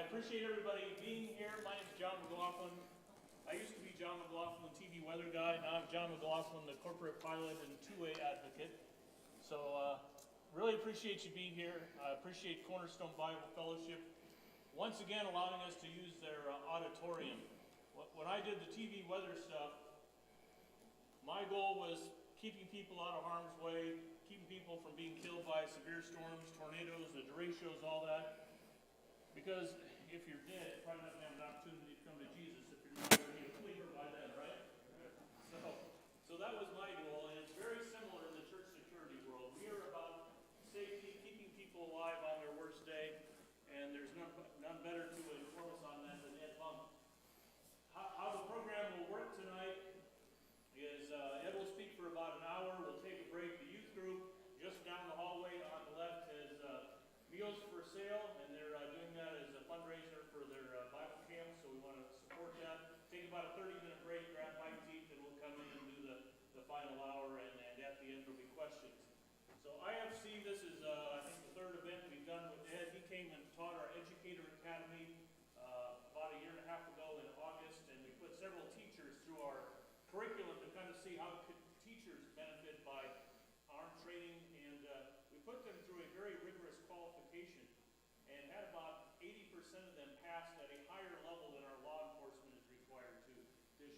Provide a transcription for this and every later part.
appreciate everybody being here. My name is John McLaughlin. I used to be John McLaughlin, TV weather guy. Now I'm John McLaughlin, the corporate pilot and two-way advocate. So really appreciate you being here. I appreciate Cornerstone Bible Fellowship once again allowing us to use their auditorium. When I did the TV weather stuff, my goal was keeping people out of harm's way, keeping people from being killed by severe storms, tornadoes, the derechos, all that. Because if you're dead, you're probably not going to have an opportunity to come to Jesus if you're not going to be a believer by then, right? So that was my goal, and it's very similar in the church security world. We are about safety, keeping people alive on their worst day, and there's none better to inform us on that than Ed Bunk. How the program will work tonight is Ed will speak for about an hour. We'll take a break. The youth group just down the hallway on the left has Meals for Sale, and they're doing that as a fundraiser for their Bible camp, so we want to support that. Take about a 30-minute break, grab bite to eat, and we'll come in and do the final hour, and at the end there'll be questions. So IFC, this is I think the third event we've done with Ed. He came and taught our Educator Academy about a year and a half ago in August, and we put several teachers through our curriculum to kind of see how could teachers benefit by arm training, and we put them through a very rigorous qualification and had about 80% of them passed at a higher level than our law enforcement is required to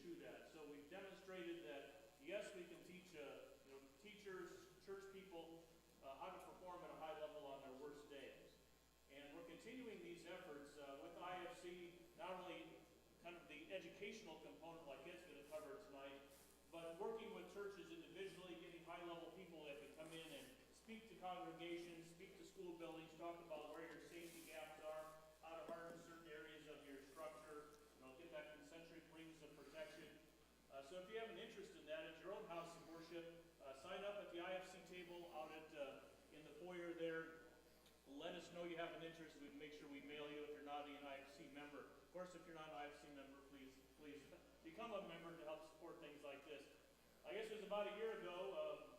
shoot at. So we've demonstrated that, yes, we can teach teachers, church people, how to perform at a high level on their worst days. And we're continuing these efforts with IFC, not only kind of the educational component like Ed's going to cover tonight, but working with churches individually, getting high-level people that can come in and speak to congregations, speak to school buildings, talk about where your safety gaps are, how to harden certain areas of your structure, get that concentric rings of protection. So if you have an interest in that at your own house of worship, sign up at the IFC table out at in the foyer there. Let us know you have an interest. We can make sure we mail you if you're not an IFC member. Of course, if you're not an IFC member, please become a member to help support things like this. I guess it was about a year ago,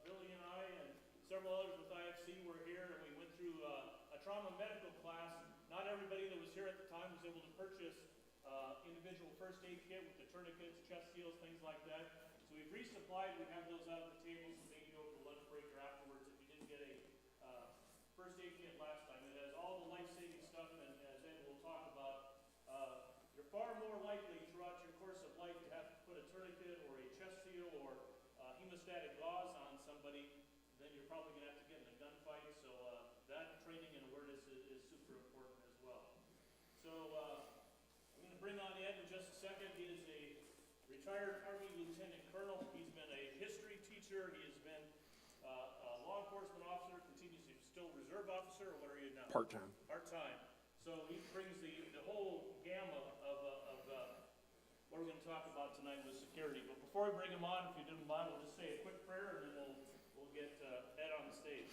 Billy and I and several others with IFC were here, and we went through a trauma medical class. Not everybody that was here at the time was able to purchase individual first aid kit with the tourniquets, chest seals, things like that. So we've resupplied. We have those out at the table, so maybe over the lunch break or afterwards if you didn't get a first aid kit last time. It has all the life-saving stuff, and as Ed will talk about, you're far more likely throughout your course of life to have to put a tourniquet or a chest seal or hemostatic gauze on somebody than you're probably going to have to get in a gunfight. So that training and awareness is super important as well. So I'm going to bring on Ed in just a second. He is a retired Army Lieutenant Colonel. He's been a history teacher. He has been a law enforcement officer, continues to still reserve officer, or what are you now? Part-time. Part-time. So he brings the whole gamut of what we're going to talk about tonight with security. But before we bring him on, if you didn't mind, we'll just say a quick prayer, and then we'll get Ed on the stage.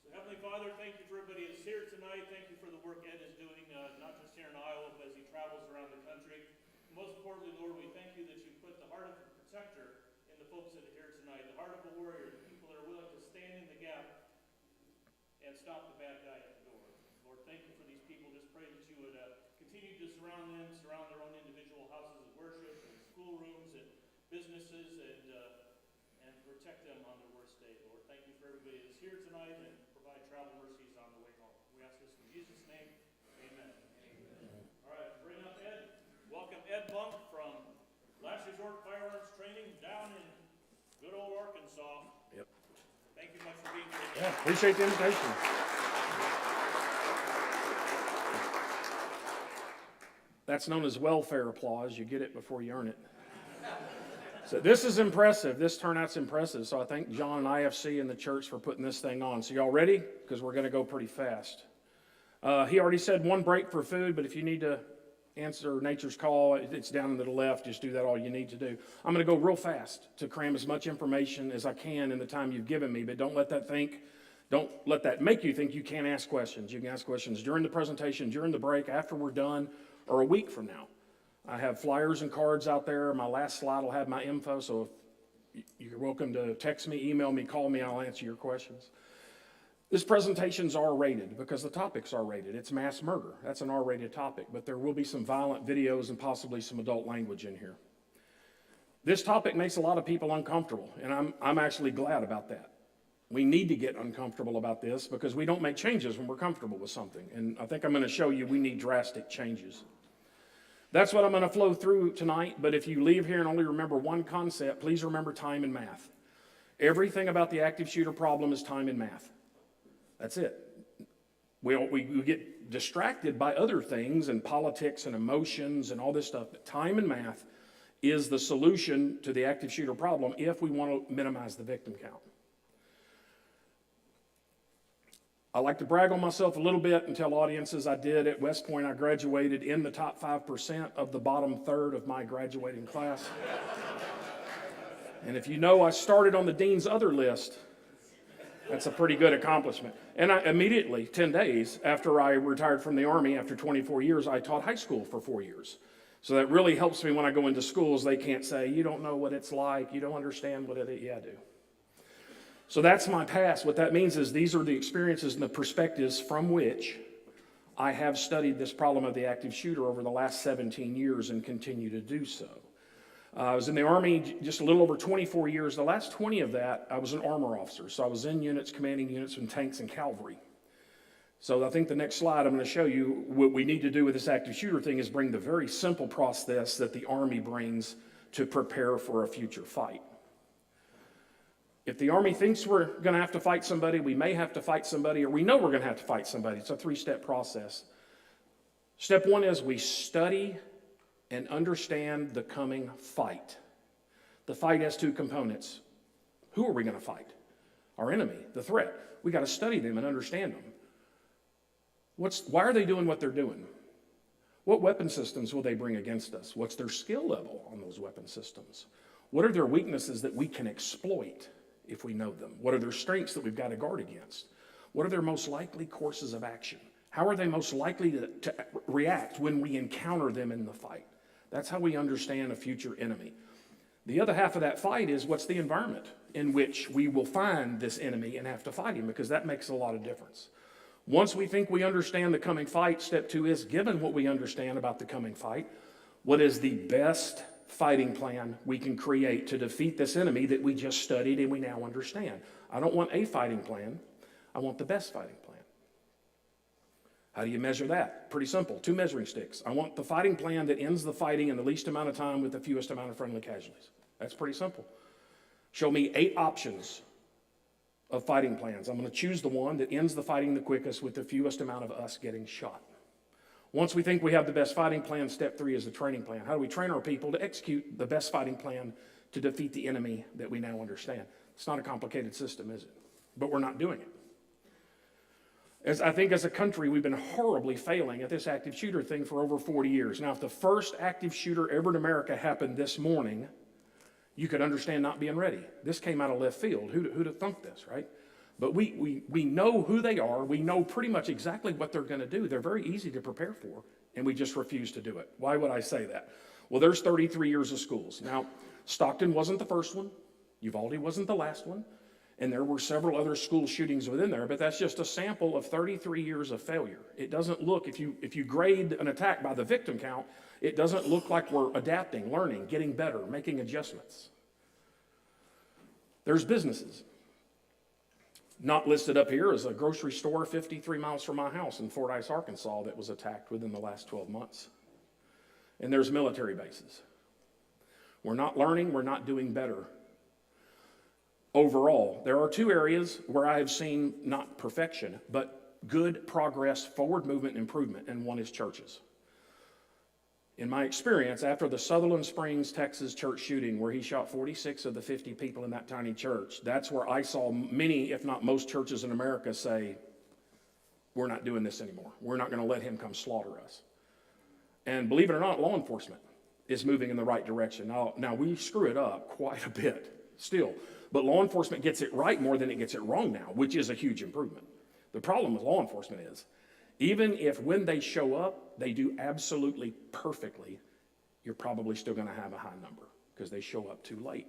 So Heavenly Father, thank you for everybody that's here tonight. Thank you for the work Ed is doing, not just here in Iowa, but as he travels around the country. Most importantly, Lord, we thank you that you put the heart of a protector in the folks that are here tonight, the heart of a warrior, the people that are willing to stand in the gap and stop the bad guy at the door. Lord, thank you for these people. Just pray that you would continue to surround them, surround their own individual houses of worship and schoolrooms and businesses, and protect them on their worst day, Lord. Thank you for everybody that's here tonight, and provide travel mercies on the way home. We ask this in Jesus' name. Amen. Amen. All right, bring up Ed. Welcome Ed Bunk from Last Resort Firearms Training down in good old Arkansas. Yep. Thank you much for being here. Yeah, appreciate the invitation. That's known as welfare applause. You get it before you earn it. So this is impressive. This turnout's impressive. So I thank John and IFC and the church for putting this thing on. So y'all ready? Because we're going to go pretty fast. He already said one break for food, but if you need to answer nature's call, it's down to the left. Just do that all you need to do. I'm going to go real fast to cram as much information as I can in the time you've given me, but don't let that make you think you can't ask questions. You can ask questions during the presentation, during the break, after we're done, or a week from now. I have flyers and cards out there. My last slide will have my info, so if you're welcome to text me, email me, call me, I'll answer your questions. This presentation's R-rated because the topic's R-rated. It's mass murder. That's an R-rated topic, but there will be some violent videos and possibly some adult language in here. This topic makes a lot of people uncomfortable, and I'm actually glad about that. We need to get uncomfortable about this because we don't make changes when we're comfortable with something. And I think I'm going to show you we need drastic changes. That's what I'm going to flow through tonight, but if you leave here and only remember one concept, please remember time and math. Everything about the active shooter problem is time and math. That's it. We get distracted by other things and politics and emotions and all this stuff, but time and math is the solution to the active shooter problem if we want to minimize the victim count. I like to brag on myself a little bit and tell audiences I did at West Point. I graduated in the top 5% of the bottom third of my graduating class. And if you know, I started on the dean's other list. That's a pretty good accomplishment. And I immediately, 10 days after I retired from the Army, after 24 years, I taught high school for 4 years. So that really helps me when I go into schools. They can't say, you don't know what it's like, you don't understand what it is. Yeah, I do. So that's my past. What that means is these are the experiences and the perspectives from which I have studied this problem of the active shooter over the last 17 years and continue to do so. I was in the Army just a little over 24 years. The last 20 of that, I was an armor officer. So I was in units, commanding units in tanks and cavalry. So I think the next slide I'm going to show you what we need to do with this active shooter thing is bring the very simple process that the Army brings to prepare for a future fight. If the Army thinks we're going to have to fight somebody, we may have to fight somebody, or we know we're going to have to fight somebody. It's a 3-step process. Step 1 is we study and understand the coming fight. The fight has 2 components. Who are we going to fight? Our enemy, the threat. We got to study them and understand them. Why are they doing what they're doing? What weapon systems will they bring against us? What's their skill level on those weapon systems? What are their weaknesses that we can exploit if we know them? What are their strengths that we've got to guard against? What are their most likely courses of action? How are they most likely to react when we encounter them in the fight? That's how we understand a future enemy. The other half of that fight is what's the environment in which we will find this enemy and have to fight him, because that makes a lot of difference. Once we think we understand the coming fight, step 2 is, given what we understand about the coming fight, what is the best fighting plan we can create to defeat this enemy that we just studied and we now understand? I don't want a fighting plan. I want the best fighting plan. How do you measure that? Pretty simple. 2 measuring sticks. I want the fighting plan that ends the fighting in the least amount of time with the fewest amount of friendly casualties. That's pretty simple. Show me 8 options of fighting plans. I'm going to choose the one that ends the fighting the quickest with the fewest amount of us getting shot. Once we think we have the best fighting plan, step 3 is the training plan. How do we train our people to execute the best fighting plan to defeat the enemy that we now understand? It's not a complicated system, is it? But we're not doing it. I think as a country, we've been horribly failing at this active shooter thing for over 40 years. Now, if the first active shooter ever in America happened this morning, you could understand not being ready. This came out of left field. Who'd have thunk this, right? But we know who they are. We know pretty much exactly what they're going to do. They're very easy to prepare for, and we just refuse to do it. Why would I say that? Well, there's 33 years of schools. Now, Stockton wasn't the first one. Uvalde wasn't the last one. And there were several other school shootings within there, but that's just a sample of 33 years of failure. It doesn't look, if you grade an attack by the victim count, it doesn't look like we're adapting, learning, getting better, making adjustments. There's businesses. Not listed up here is a grocery store 53 miles from my house in Fordyce, Arkansas that was attacked within the last 12 months. And there's military bases. We're not learning, we're not doing better. Overall, there are 2 areas where I have seen not perfection, but good progress, forward movement, improvement, and one is churches. In my experience, after the Sutherland Springs, Texas church shooting where he shot 46 of the 50 people in that tiny church, that's where I saw many, if not most churches in America say, we're not doing this anymore. We're not going to let him come slaughter us. And believe it or not, law enforcement is moving in the right direction. Now we screw it up quite a bit still, but law enforcement gets it right more than it gets it wrong now, which is a huge improvement. The problem with law enforcement is, even if when they show up, they do absolutely perfectly, you're probably still going to have a high number because they show up too late.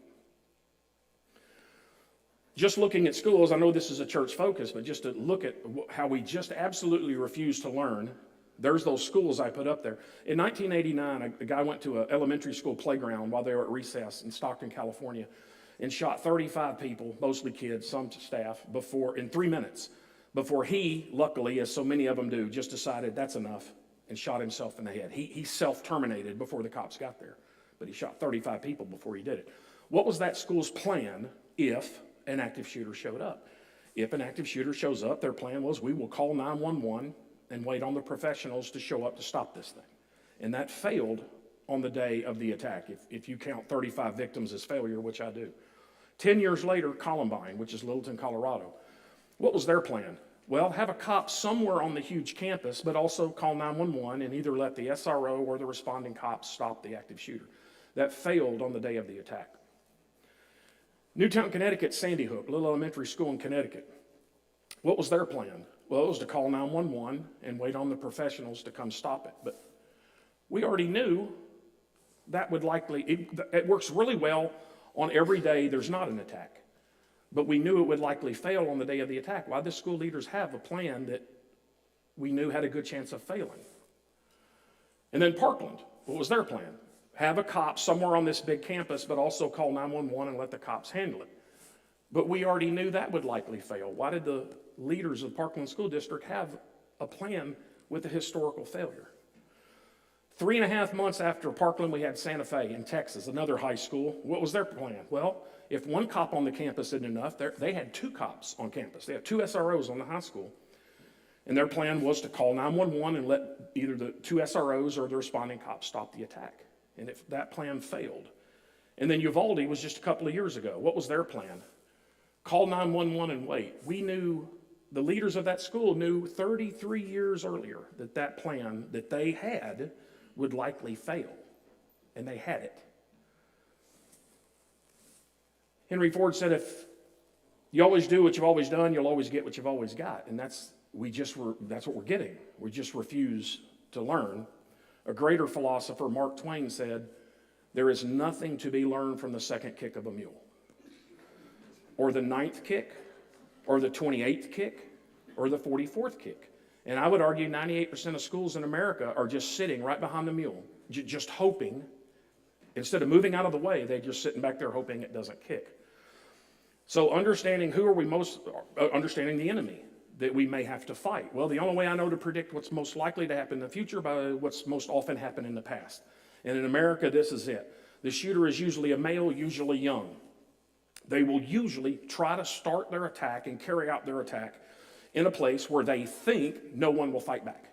just looking at schools, I know this is a church focus, but just to look at how we just absolutely refuse to learn. There's those schools I put up there. In 1989, a guy went to an elementary school playground while they were at recess in Stockton, California, and shot 35 people, mostly kids, some staff, in 3 minutes, before he, luckily, as so many of them do, just decided that's enough and shot himself in the head. He self-terminated before the cops got there, but he shot 35 people before he did it. What was that school's plan if an active shooter showed up? If an active shooter shows up, their plan was, we will call 911 and wait on the professionals to show up to stop this thing. And that failed on the day of the attack, if you count 35 victims as failure, which I do. 10 years later, Columbine, which is Littleton, Colorado. What was their plan? Well, have a cop somewhere on the huge campus, but also call 911 and either let the SRO or the responding cops stop the active shooter. That failed on the day of the attack. Newtown, Connecticut, Sandy Hook, little elementary school in Connecticut. What was their plan? Well, it was to call 911 and wait on the professionals to come stop it. But we already knew that would likely, it works really well on every day there's not an attack. But we knew it would likely fail on the day of the attack. Why did school leaders have a plan that we knew had a good chance of failing? And then Parkland, what was their plan? Have a cop somewhere on this big campus, but also call 911 and let the cops handle it. But we already knew that would likely fail. Why did the leaders of Parkland School District have a plan with a historical failure? 3.5 months after Parkland, we had Santa Fe in Texas, another high school. What was their plan? Well, if one cop on the campus isn't enough, they had 2 cops on campus. They had 2 SROs on the high school. And their plan was to call 911 and let either the 2 SROs or the responding cops stop the attack. And if that plan failed. And then Uvalde was just a couple of years ago. What was their plan? Call 911 and wait. We knew, the leaders of that school knew 33 years earlier that that plan that they had would likely fail. And they had it. Henry Ford said, if you always do what you've always done, you'll always get what you've always got. And that's what we're getting. We just refuse to learn. A greater philosopher, Mark Twain, said, there is nothing to be learned from the second kick of a mule, or the 9th kick, or the 28th kick, or the 44th kick. And I would argue 98% of schools in America are just sitting right behind the mule, just hoping. Instead of moving out of the way, they're just sitting back there hoping it doesn't kick. So understanding understanding the enemy that we may have to fight. Well, the only way I know to predict what's most likely to happen in the future by what's most often happened in the past. And in America, this is it. The shooter is usually a male, usually young. They will usually try to start their attack and carry out their attack in a place where they think no one will fight back.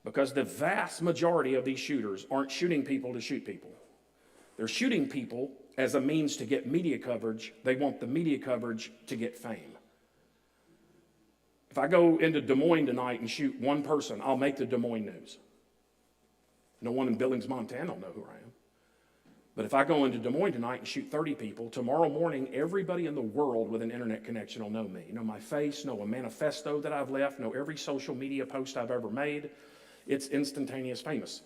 Because the vast majority of these shooters aren't shooting people to shoot people. They're shooting people as a means to get media coverage. They want the media coverage to get fame. If I go into Des Moines tonight and shoot one person, I'll make the Des Moines news. No one in Billings, Montana will know who I am. But if I go into Des Moines tonight and shoot 30 people, tomorrow morning, everybody in the world with an internet connection will know me. Know my face, know a manifesto that I've left, know every social media post I've ever made. It's instantaneous famous.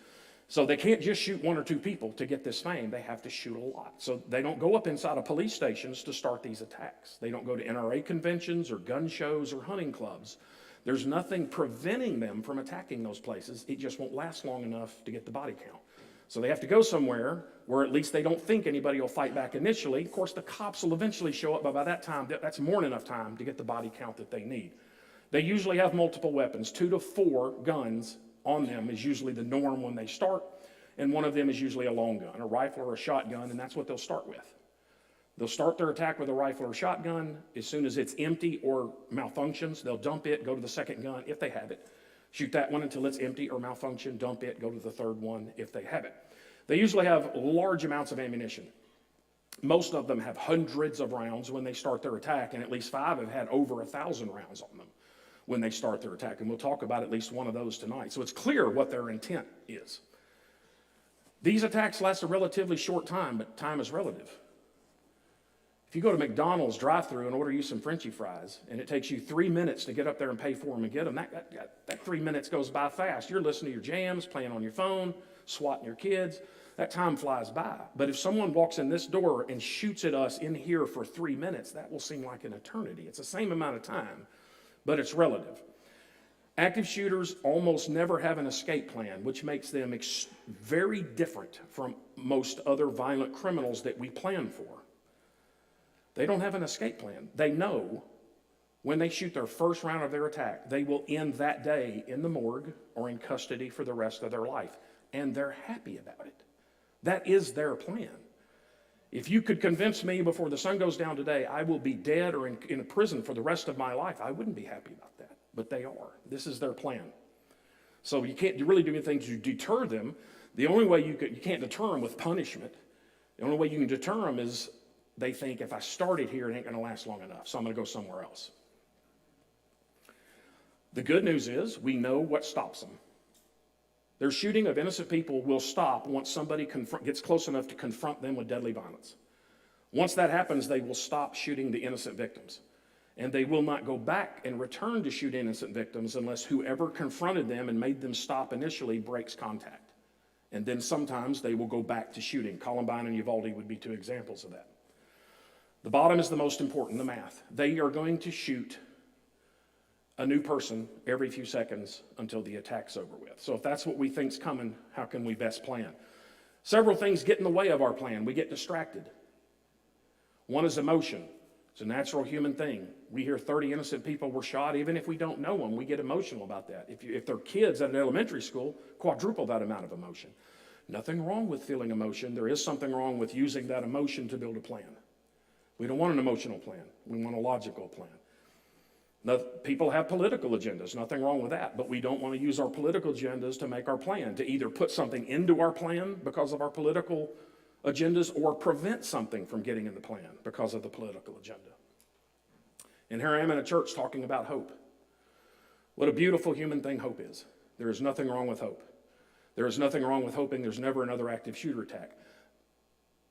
So they can't just shoot 1 or 2 people to get this fame. They have to shoot a lot. So they don't go up inside of police stations to start these attacks. They don't go to NRA conventions or gun shows or hunting clubs. There's nothing preventing them from attacking those places. It just won't last long enough to get the body count. So they have to go somewhere where at least they don't think anybody will fight back initially. Of course, the cops will eventually show up, but by that time, that's more than enough time to get the body count that they need. They usually have multiple weapons. 2 to 4 guns on them is usually the norm when they start, and one of them is usually a long gun, a rifle or a shotgun, and that's what they'll start with. They'll start their attack with a rifle or shotgun. As soon as it's empty or malfunctions, they'll dump it, go to the second gun if they have it, shoot that one until it's empty or malfunction, dump it, go to the third one if they have it. They usually have large amounts of ammunition. Most of them have hundreds of rounds when they start their attack, and at least 5 have had over 1,000 rounds on them when they start their attack. And we'll talk about at least one of those tonight. So it's clear what their intent is. These attacks last a relatively short time, but time is relative. If you go to McDonald's drive-thru and order you some Frenchy fries, and it takes you 3 minutes to get up there and pay for them and get them, that 3 minutes goes by fast. You're listening to your jams, playing on your phone, swatting your kids. that time flies by. But if someone walks in this door and shoots at us in here for 3 minutes, that will seem like an eternity. It's the same amount of time, but it's relative. Active shooters almost never have an escape plan, which makes them very different from most other violent criminals that we plan for. They don't have an escape plan. They know when they shoot their first round of their attack, they will end that day in the morgue or in custody for the rest of their life. And they're happy about it. That is their plan. If you could convince me before the sun goes down today, I will be dead or in a prison for the rest of my life, I wouldn't be happy about that. But they are. This is their plan. So you can't really do anything to deter them. The only way you can't deter them with punishment. The only way you can deter them is they think, if I started here, it ain't going to last long enough, so I'm going to go somewhere else. The good news is we know what stops them. Their shooting of innocent people will stop once somebody gets close enough to confront them with deadly violence. Once that happens, they will stop shooting the innocent victims. And they will not go back and return to shoot innocent victims unless whoever confronted them and made them stop initially breaks contact. And then sometimes they will go back to shooting. Columbine and Uvalde would be two examples of that. The bottom is the most important, the math. They are going to shoot a new person every few seconds until the attack's over with. So if that's what we think's coming, how can we best plan? Several things get in the way of our plan. We get distracted. One is emotion. It's a natural human thing. We hear 30 innocent people were shot, even if we don't know them, we get emotional about that. If they're kids at an elementary school, quadruple that amount of emotion. Nothing wrong with feeling emotion. There is something wrong with using that emotion to build a plan. We don't want an emotional plan. We want a logical plan. Now, people have political agendas, nothing wrong with that, but we don't want to use our political agendas to make our plan, to either put something into our plan because of our political agendas or prevent something from getting in the plan because of the political agenda. And here I am in a church talking about hope. What a beautiful human thing hope is. There is nothing wrong with hope. There is nothing wrong with hoping there's never another active shooter attack.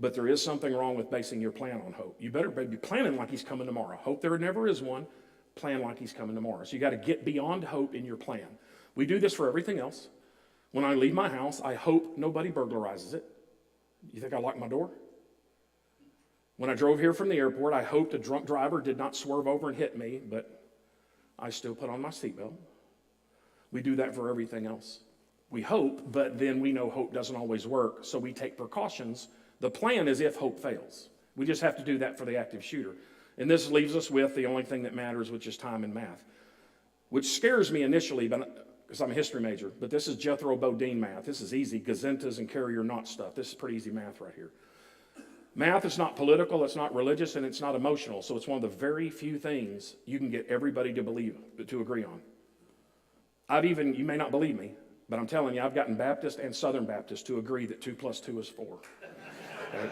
But there is something wrong with basing your plan on hope. You better be planning like he's coming tomorrow. Hope there never is one. Plan like he's coming tomorrow. So you got to get beyond hope in your plan. We do this for everything else. When I leave my house, I hope nobody burglarizes it. You think I locked my door? When I drove here from the airport, I hoped a drunk driver did not swerve over and hit me, but I still put on my seatbelt. We do that for everything else. We hope, but then we know hope doesn't always work, so we take precautions. The plan is if hope fails. We just have to do that for the active shooter. And this leaves us with the only thing that matters, which is time and math, which scares me initially because I'm a history major, but this is Jethro Bodine math. This is easy, gazentas and carrier knot stuff. This is pretty easy math right here. Math is not political, it's not religious, and it's not emotional, so it's one of the very few things you can get everybody to agree on. You may not believe me, but I'm telling you, I've gotten Baptist and Southern Baptist to agree that 2 + 2 is 4. Okay?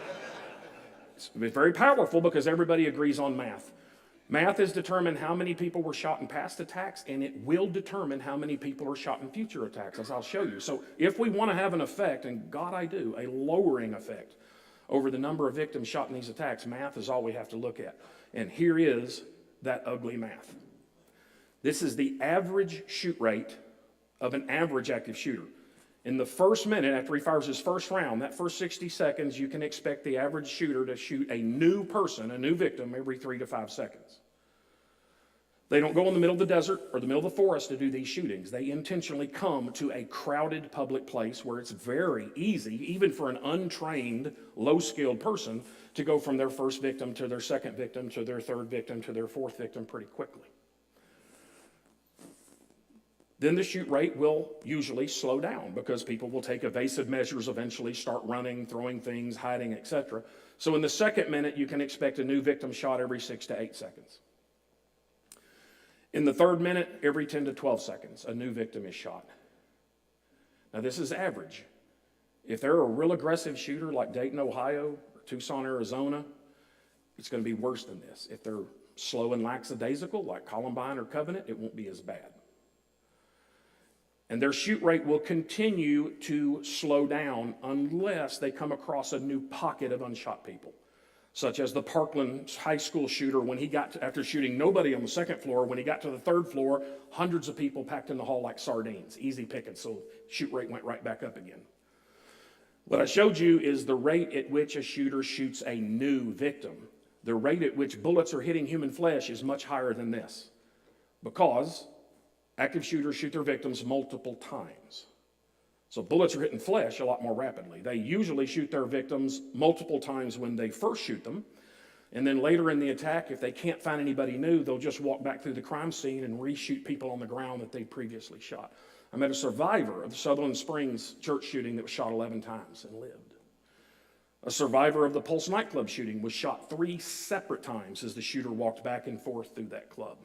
It's very powerful because everybody agrees on math. Math has determined how many people were shot in past attacks, and it will determine how many people are shot in future attacks, as I'll show you. So if we want to have an effect, and God I do, a lowering effect over the number of victims shot in these attacks, math is all we have to look at. And here is that ugly math. This is the average shoot rate of an average active shooter. In the first minute after he fires his first round, that first 60 seconds, you can expect the average shooter to shoot a new person, a new victim, every 3 to 5 seconds. They don't go in the middle of the desert or the middle of the forest to do these shootings. They intentionally come to a crowded public place where it's very easy, even for an untrained, low-skilled person, to go from their first victim to their second victim to their third victim to their fourth victim pretty quickly. Then the shoot rate will usually slow down because people will take evasive measures eventually, start running, throwing things, hiding, etc. So in the second minute, you can expect a new victim shot every 6 to 8 seconds. In the third minute, every 10 to 12 seconds, a new victim is shot. Now this is average. If they're a real aggressive shooter like Dayton, Ohio, or Tucson, Arizona, it's going to be worse than this. If they're slow and lackadaisical like Columbine or Covenant, it won't be as bad. And their shoot rate will continue to slow down unless they come across a new pocket of unshot people, such as the Parkland high school shooter when he got to, after shooting nobody on the second floor, when he got to the third floor, hundreds of people packed in the hall like sardines. Easy pickings, so shoot rate went right back up again. What I showed you is the rate at which a shooter shoots a new victim. The rate at which bullets are hitting human flesh is much higher than this, because active shooters shoot their victims multiple times. So bullets are hitting flesh a lot more rapidly. They usually shoot their victims multiple times when they first shoot them, and then later in the attack, if they can't find anybody new, they'll just walk back through the crime scene and reshoot people on the ground that they previously shot. I met a survivor of the Sutherland Springs church shooting that was shot 11 times and lived. A survivor of the Pulse nightclub shooting was shot 3 separate times as the shooter walked back and forth through that club.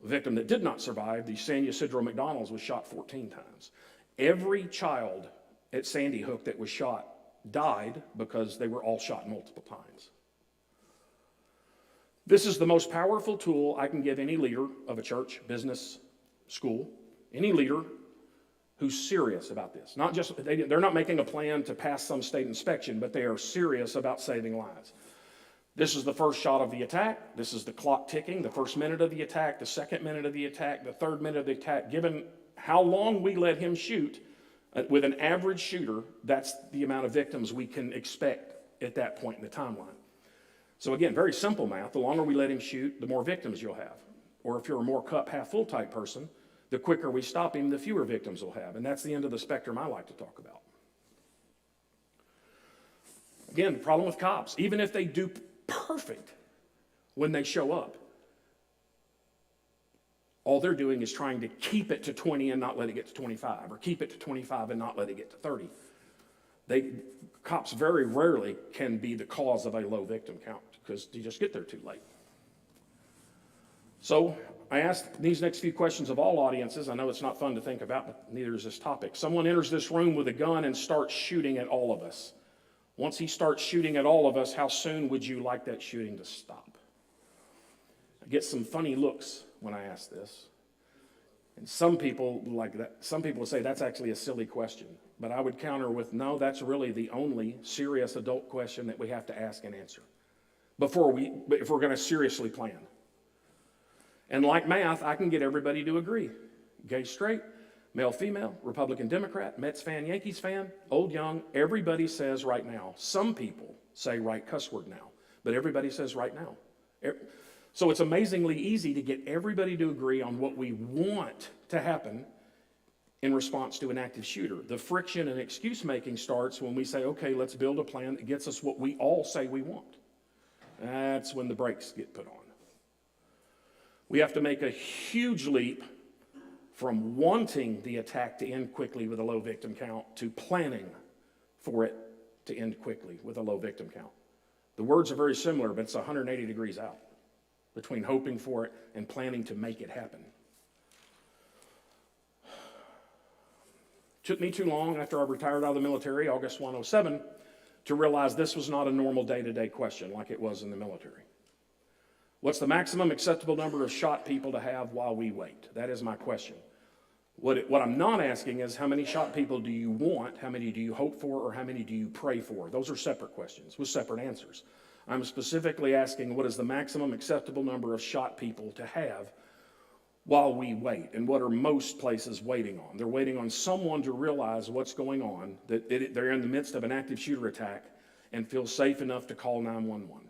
A victim that did not survive, the San Ysidro McDonald's, was shot 14 times. Every child at Sandy Hook that was shot died because they were all shot multiple times. This is the most powerful tool I can give any leader of a church, business, school, any leader who's serious about this. Not just, they're not making a plan to pass some state inspection, but they are serious about saving lives. This is the first shot of the attack. This is the clock ticking, the first minute of the attack, the second minute of the attack, the third minute of the attack. Given how long we let him shoot, with an average shooter, that's the amount of victims we can expect at that point in the timeline. So again, very simple math. The longer we let him shoot, the more victims you'll have. Or if you're a more cup half full type person, the quicker we stop him, the fewer victims we'll have. And that's the end of the spectrum I like to talk about. Again, the problem with cops, even if they do perfect when they show up, all they're doing is trying to keep it to 20 and not let it get to 25, or keep it to 25 and not let it get to 30. Cops very rarely can be the cause of a low victim count because you just get there too late. So I asked these next few questions of all audiences. I know it's not fun to think about, but neither is this topic. Someone enters this room with a gun and starts shooting at all of us. Once he starts shooting at all of us, how soon would you like that shooting to stop? I get some funny looks when I ask this. And some people like that. Some people would say that's actually a silly question. But I would counter with, no, that's really the only serious adult question that we have to ask and answer if we're going to seriously plan. And like math, I can get everybody to agree. Gay, straight, male, female, Republican, Democrat, Mets fan, Yankees fan, old, young, everybody says right now. Some people say right cuss word now, but everybody says right now. So it's amazingly easy to get everybody to agree on what we want to happen in response to an active shooter. The friction and excuse making starts when we say, okay, let's build a plan that gets us what we all say we want. That's when the brakes get put on. We have to make a huge leap from wanting the attack to end quickly with a low victim count to planning for it to end quickly with a low victim count. The words are very similar, but it's 180 degrees out between hoping for it and planning to make it happen. Took me too long after I retired out of the military, August 107, to realize this was not a normal day-to-day question like it was in the military. What's the maximum acceptable number of shot people to have while we wait? That is my question. What I'm not asking is how many shot people do you want, how many do you hope for, or how many do you pray for? Those are separate questions with separate answers. I'm specifically asking what is the maximum acceptable number of shot people to have while we wait, and what are most places waiting on? They're waiting on someone to realize what's going on, that they're in the midst of an active shooter attack and feel safe enough to call 911.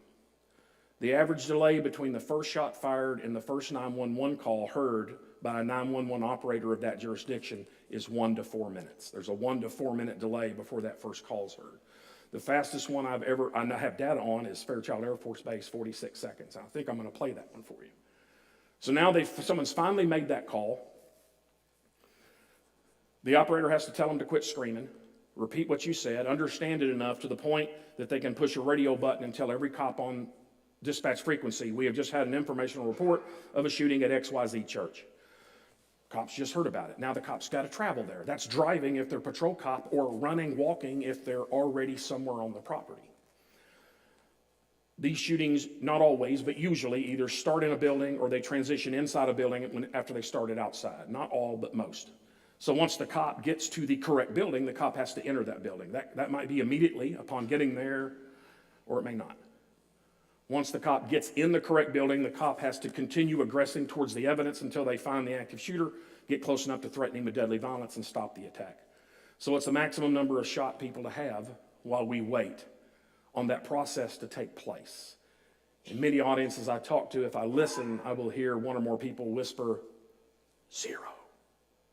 The average delay between the first shot fired and the first 911 call heard by a 911 operator of that jurisdiction is 1 to 4 minutes. There's a 1 to 4 minute delay before that first call is heard. The fastest one I have data on is Fairchild Air Force Base, 46 seconds. I think I'm going to play that one for you. So now someone's finally made that call. The operator has to tell them to quit screaming, repeat what you said, understand it enough to the point that they can push a radio button and tell every cop on dispatch frequency, we have just had an informational report of a shooting at XYZ church. Cops just heard about it. Now the cops got to travel there. That's driving if they're patrol cop, or running, walking if they're already somewhere on the property. These shootings, not always, but usually either start in a building or they transition inside a building after they started outside. Not all, but most. So once the cop gets to the correct building, the cop has to enter that building. That might be immediately upon getting there, or it may not. Once the cop gets in the correct building, the cop has to continue aggressing towards the evidence until they find the active shooter, get close enough to threaten him with deadly violence, and stop the attack. So what's the maximum number of shot people to have while we wait on that process to take place? In many audiences I talk to, if I listen, I will hear one or more people whisper, 0.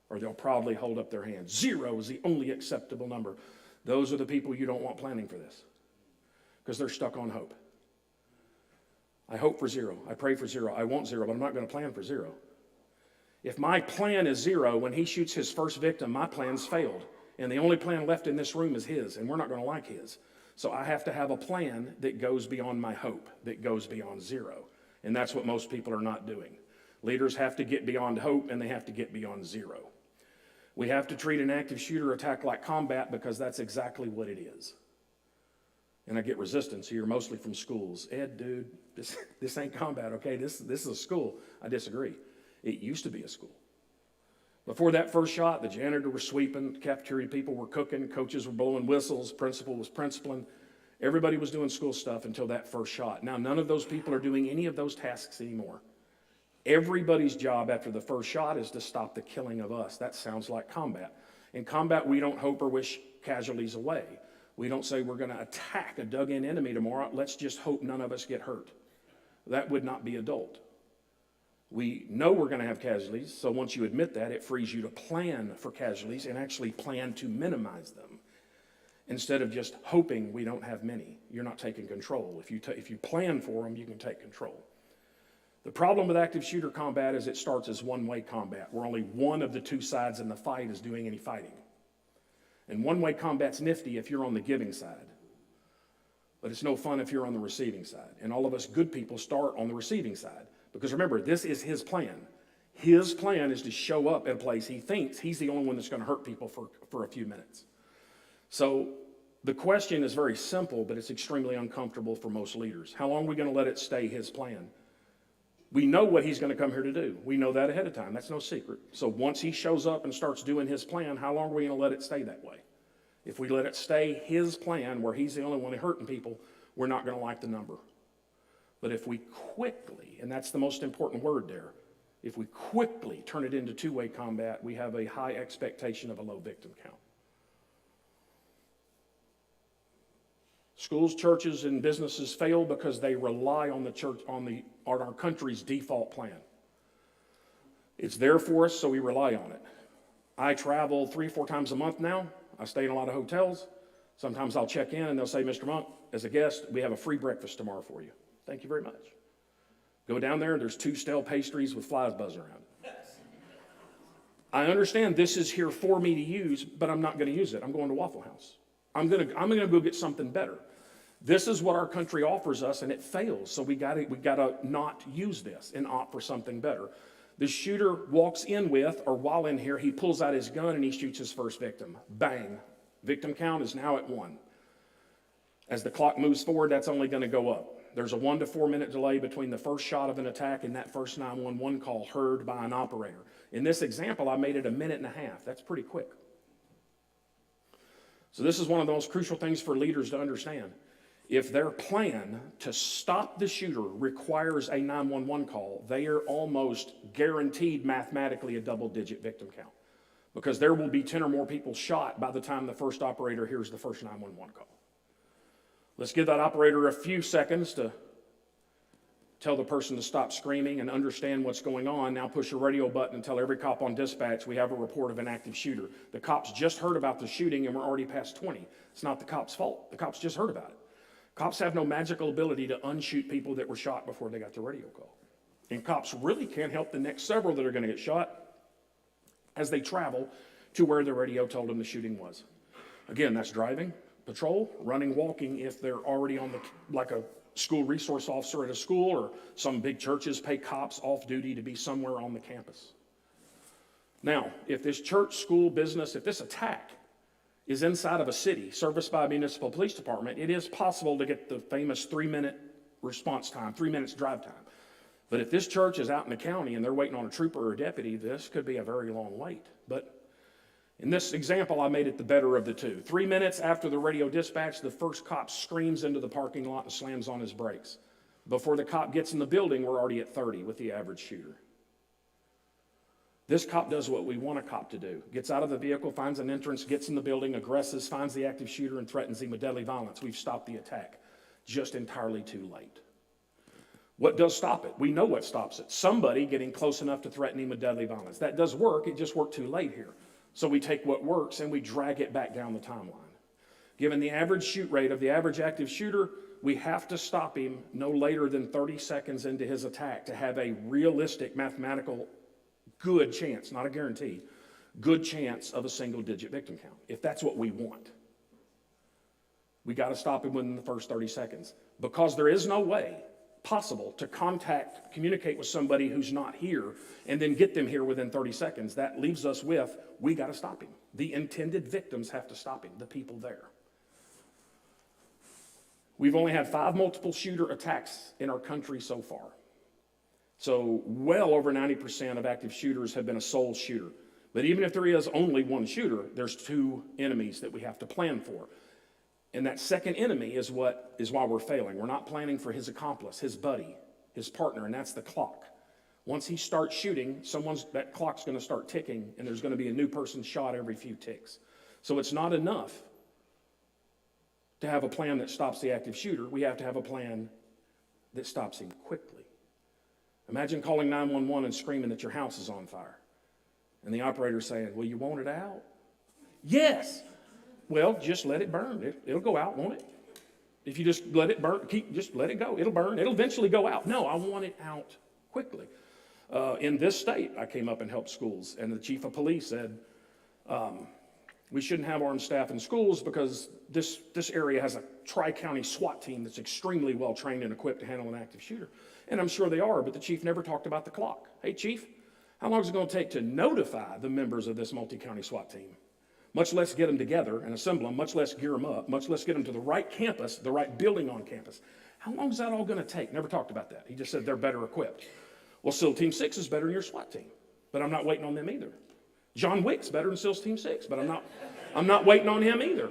Or they'll proudly hold up their hand. 0 is the only acceptable number. Those are the people you don't want planning for this, because they're stuck on hope. I hope for 0. I pray for 0. I want 0, but I'm not going to plan for 0. If my plan is 0, when he shoots his first victim, my plan's failed. And the only plan left in this room is his, and we're not going to like his. So I have to have a plan that goes beyond my hope, that goes beyond 0. And that's what most people are not doing. Leaders have to get beyond hope, and they have to get beyond 0. We have to treat an active shooter attack like combat, because that's exactly what it is. And I get resistance here, mostly from schools. Ed, dude, this ain't combat, okay? This is a school. I disagree. It used to be a school. Before that first shot, the janitor was sweeping, cafeteria people were cooking, coaches were blowing whistles, principal was principaling. Everybody was doing school stuff until that first shot. Now, none of those people are doing any of those tasks anymore. Everybody's job after the first shot is to stop the killing of us. That sounds like combat. In combat, we don't hope or wish casualties away. We don't say we're going to attack a dug-in enemy tomorrow. Let's just hope none of us get hurt. That would not be adult. We know we're going to have casualties, so once you admit that, it frees you to plan for casualties and actually plan to minimize them. Instead of just hoping we don't have many. You're not taking control. If you plan for them, you can take control. The problem with active shooter combat is it starts as one-way combat, where only one of the two sides in the fight is doing any fighting. And one-way combat's nifty if you're on the giving side. But it's no fun if you're on the receiving side. And all of us good people start on the receiving side. Because remember, this is his plan. His plan is to show up at a place he thinks he's the only one that's going to hurt people for a few minutes. So the question is very simple, but it's extremely uncomfortable for most leaders. How long are we going to let it stay his plan? We know what he's going to come here to do. We know that ahead of time. That's no secret. So once he shows up and starts doing his plan, how long are we going to let it stay that way? If we let it stay his plan, where he's the only one hurting people, we're not going to like the number. But if we quickly, and that's the most important word there, if we quickly turn it into two-way combat, we have a high expectation of a low victim count. Schools, churches, and businesses fail because they rely on the church, on our country's default plan. It's there for us, so we rely on it. I travel 3 or 4 times a month now. I stay in a lot of hotels. Sometimes I'll check in and they'll say, Mr. Monk, as a guest, we have a free breakfast tomorrow for you. Thank you very much. Go down there, there's 2 stale pastries with flies buzzing around it. I understand this is here for me to use, but I'm not going to use it. I'm going to Waffle House. I'm going to go get something better. This is what our country offers us, and it fails. So we got to not use this and opt for something better. The shooter walks in with, or while in here, he pulls out his gun and he shoots his first victim. Bang. Victim count is now at 1. As the clock moves forward, that's only going to go up. There's a 1 to 4 minute delay between the first shot of an attack and that first 911 call heard by an operator. In this example, I made it 1.5 minutes. That's pretty quick. So this is one of the most crucial things for leaders to understand. If their plan to stop the shooter requires a 911 call, they are almost guaranteed mathematically a double-digit victim count, because there will be 10 or more people shot by the time the first operator hears the first 911 call. Let's give that operator a few seconds to tell the person to stop screaming and understand what's going on. Now push a radio button and tell every cop on dispatch we have a report of an active shooter. The cops just heard about the shooting and we're already past 20. It's not the cops' fault. The cops just heard about it. Cops have no magical ability to unshoot people that were shot before they got the radio call. And cops really can't help the next several that are going to get shot as they travel to where the radio told them the shooting was. Again, that's driving, patrol, running, walking if they're already on like a school resource officer at a school, or some big churches pay cops off duty to be somewhere on the campus. Now, if this church, school, business, if this attack is inside of a city serviced by a municipal police department, it is possible to get the famous 3-minute response time, 3 minutes drive time. But if this church is out in the county and they're waiting on a trooper or a deputy, this could be a very long wait. But in this example, I made it the better of the two. 3 minutes after the radio dispatch, the first cop screams into the parking lot and slams on his brakes. Before the cop gets in the building, we're already at 30 with the average shooter. This cop does what we want a cop to do. Gets out of the vehicle, finds an entrance, gets in the building, aggresses, finds the active shooter, and threatens him with deadly violence. We've stopped the attack. Just entirely too late. What does stop it? We know what stops it. Somebody getting close enough to threaten him with deadly violence. That does work. It just worked too late here. So we take what works and we drag it back down the timeline. Given the average shoot rate of the average active shooter, we have to stop him no later than 30 seconds into his attack to have a realistic mathematical good chance, not a guarantee, good chance of a single-digit victim count, if that's what we want. We got to stop him within the first 30 seconds because there is no way possible to communicate with somebody who's not here and then get them here within 30 seconds. That leaves us with, we got to stop him. The intended victims have to stop him, the people there. We've only had 5 multiple shooter attacks in our country so far. So well over 90% of active shooters have been a sole shooter. But even if there is only one shooter, there's 2 enemies that we have to plan for. And that second enemy is why we're failing. We're not planning for his accomplice, his buddy, his partner, and that's the clock. Once he starts shooting, that clock's going to start ticking, and there's going to be a new person shot every few ticks. So it's not enough to have a plan that stops the active shooter. We have to have a plan that stops him quickly. Imagine calling 911 and screaming that your house is on fire. And the operator saying, well, you want it out? Yes. Well, just let it burn. It'll go out, won't it? If you just let it burn, just let it go. It'll burn. It'll eventually go out. No, I want it out quickly. In this state, I came up and helped schools, and the chief of police said, we shouldn't have armed staff in schools because this area has a tri-county SWAT team that's extremely well trained and equipped to handle an active shooter. And I'm sure they are, but the chief never talked about the clock. Hey, chief, how long is it going to take to notify the members of this multi-county SWAT team? Much less get them together and assemble them, much less gear them up, much less get them to the right campus, the right building on campus. How long is that all going to take? Never talked about that. He just said they're better equipped. Well, SEAL Team 6 is better than your SWAT team, but I'm not waiting on them either. John Wick's better than SEAL Team 6, but I'm not waiting on him either.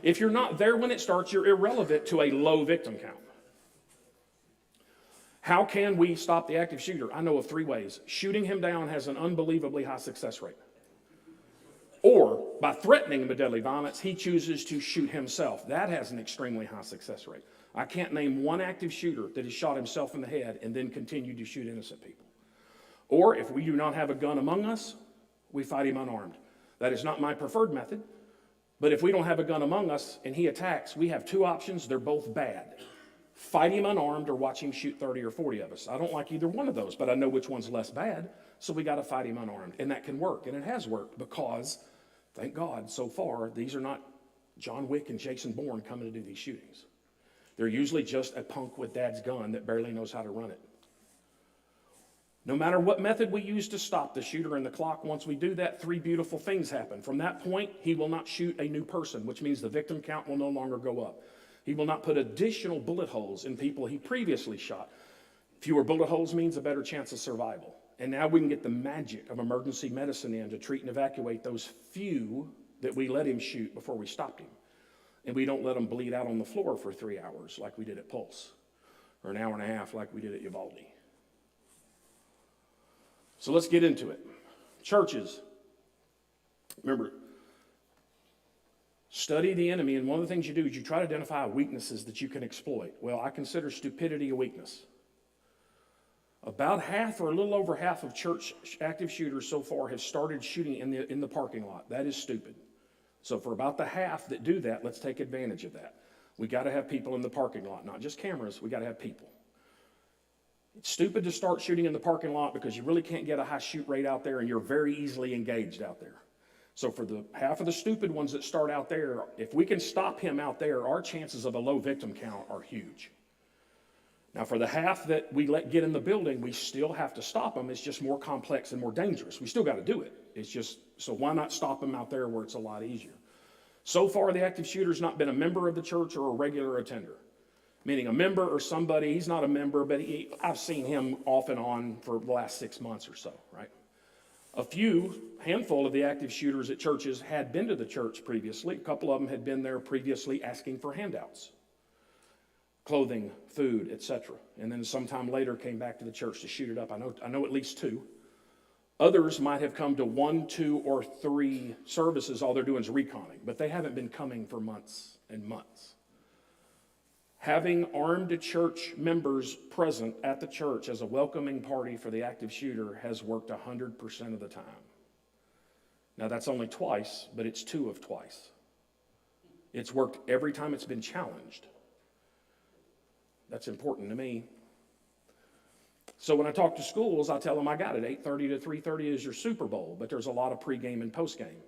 If you're not there when it starts, you're irrelevant to a low victim count. How can we stop the active shooter? I know of 3 ways. Shooting him down has an unbelievably high success rate. Or by threatening him with deadly violence, he chooses to shoot himself. That has an extremely high success rate. I can't name one active shooter that has shot himself in the head and then continued to shoot innocent people. Or if we do not have a gun among us, we fight him unarmed. That is not my preferred method. But if we don't have a gun among us and he attacks, we have 2 options. They're both bad. Fight him unarmed or watch him shoot 30 or 40 of us. I don't like either one of those, but I know which one's less bad. So we got to fight him unarmed. And that can work. And it has worked because, thank God, so far, these are not John Wick and Jason Bourne coming to do these shootings. They're usually just a punk with dad's gun that barely knows how to run it. No matter what method we use to stop the shooter and the clock, once we do that, 3 beautiful things happen. From that point, he will not shoot a new person, which means the victim count will no longer go up. He will not put additional bullet holes in people he previously shot. Fewer bullet holes means a better chance of survival. And now we can get the magic of emergency medicine in to treat and evacuate those few that we let him shoot before we stopped him. And we don't let him bleed out on the floor for 3 hours like we did at Pulse, or an hour and a half like we did at Uvalde. So let's get into it. Churches, remember, study the enemy, and one of the things you do is you try to identify weaknesses that you can exploit. Well, I consider stupidity a weakness. About half or a little over half of church active shooters so far have started shooting in the parking lot. That is stupid. So for about the half that do that, let's take advantage of that. We got to have people in the parking lot, not just cameras. We got to have people. It's stupid to start shooting in the parking lot because you really can't get a high shoot rate out there and you're very easily engaged out there. So for the half of the stupid ones that start out there, if we can stop him out there, our chances of a low victim count are huge. Now for the half that we let get in the building, we still have to stop them. It's just more complex and more dangerous. We still got to do it. It's just, so why not stop them out there where it's a lot easier? So far, the active shooter's not been a member of the church or a regular attender. Meaning a member or somebody, he's not a member, but I've seen him off and on for the last 6 months or so, right? Handful of the active shooters at churches had been to the church previously. A couple of them had been there previously asking for handouts, clothing, food, etc. And then sometime later came back to the church to shoot it up. I know at least 2. Others might have come to 1, 2, or 3 services. All they're doing is reconning, but they haven't been coming for months and months. Having armed church members present at the church as a welcoming party for the active shooter has worked 100% of the time. Now that's only twice, but it's 2 of twice. It's worked every time it's been challenged. That's important to me. So when I talk to schools, I tell them I got it. 8:30 to 3:30 is your Super Bowl, but there's a lot of pregame and postgame.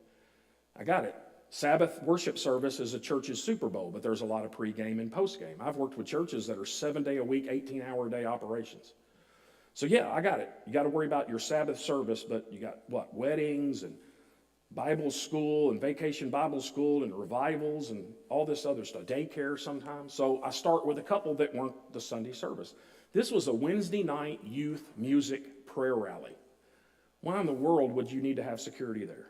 I got it. Sabbath worship service is a church's Super Bowl, but there's a lot of pregame and postgame. I've worked with churches that are 7-day-a-week, 18-hour-a-day operations. So yeah, I got it. You got to worry about your Sabbath service, but you got what? Weddings and Bible school and vacation Bible school and revivals and all this other stuff. Daycare sometimes. So I start with a couple that weren't the Sunday service. This was a Wednesday night youth music prayer rally. Why in the world would you need to have security there?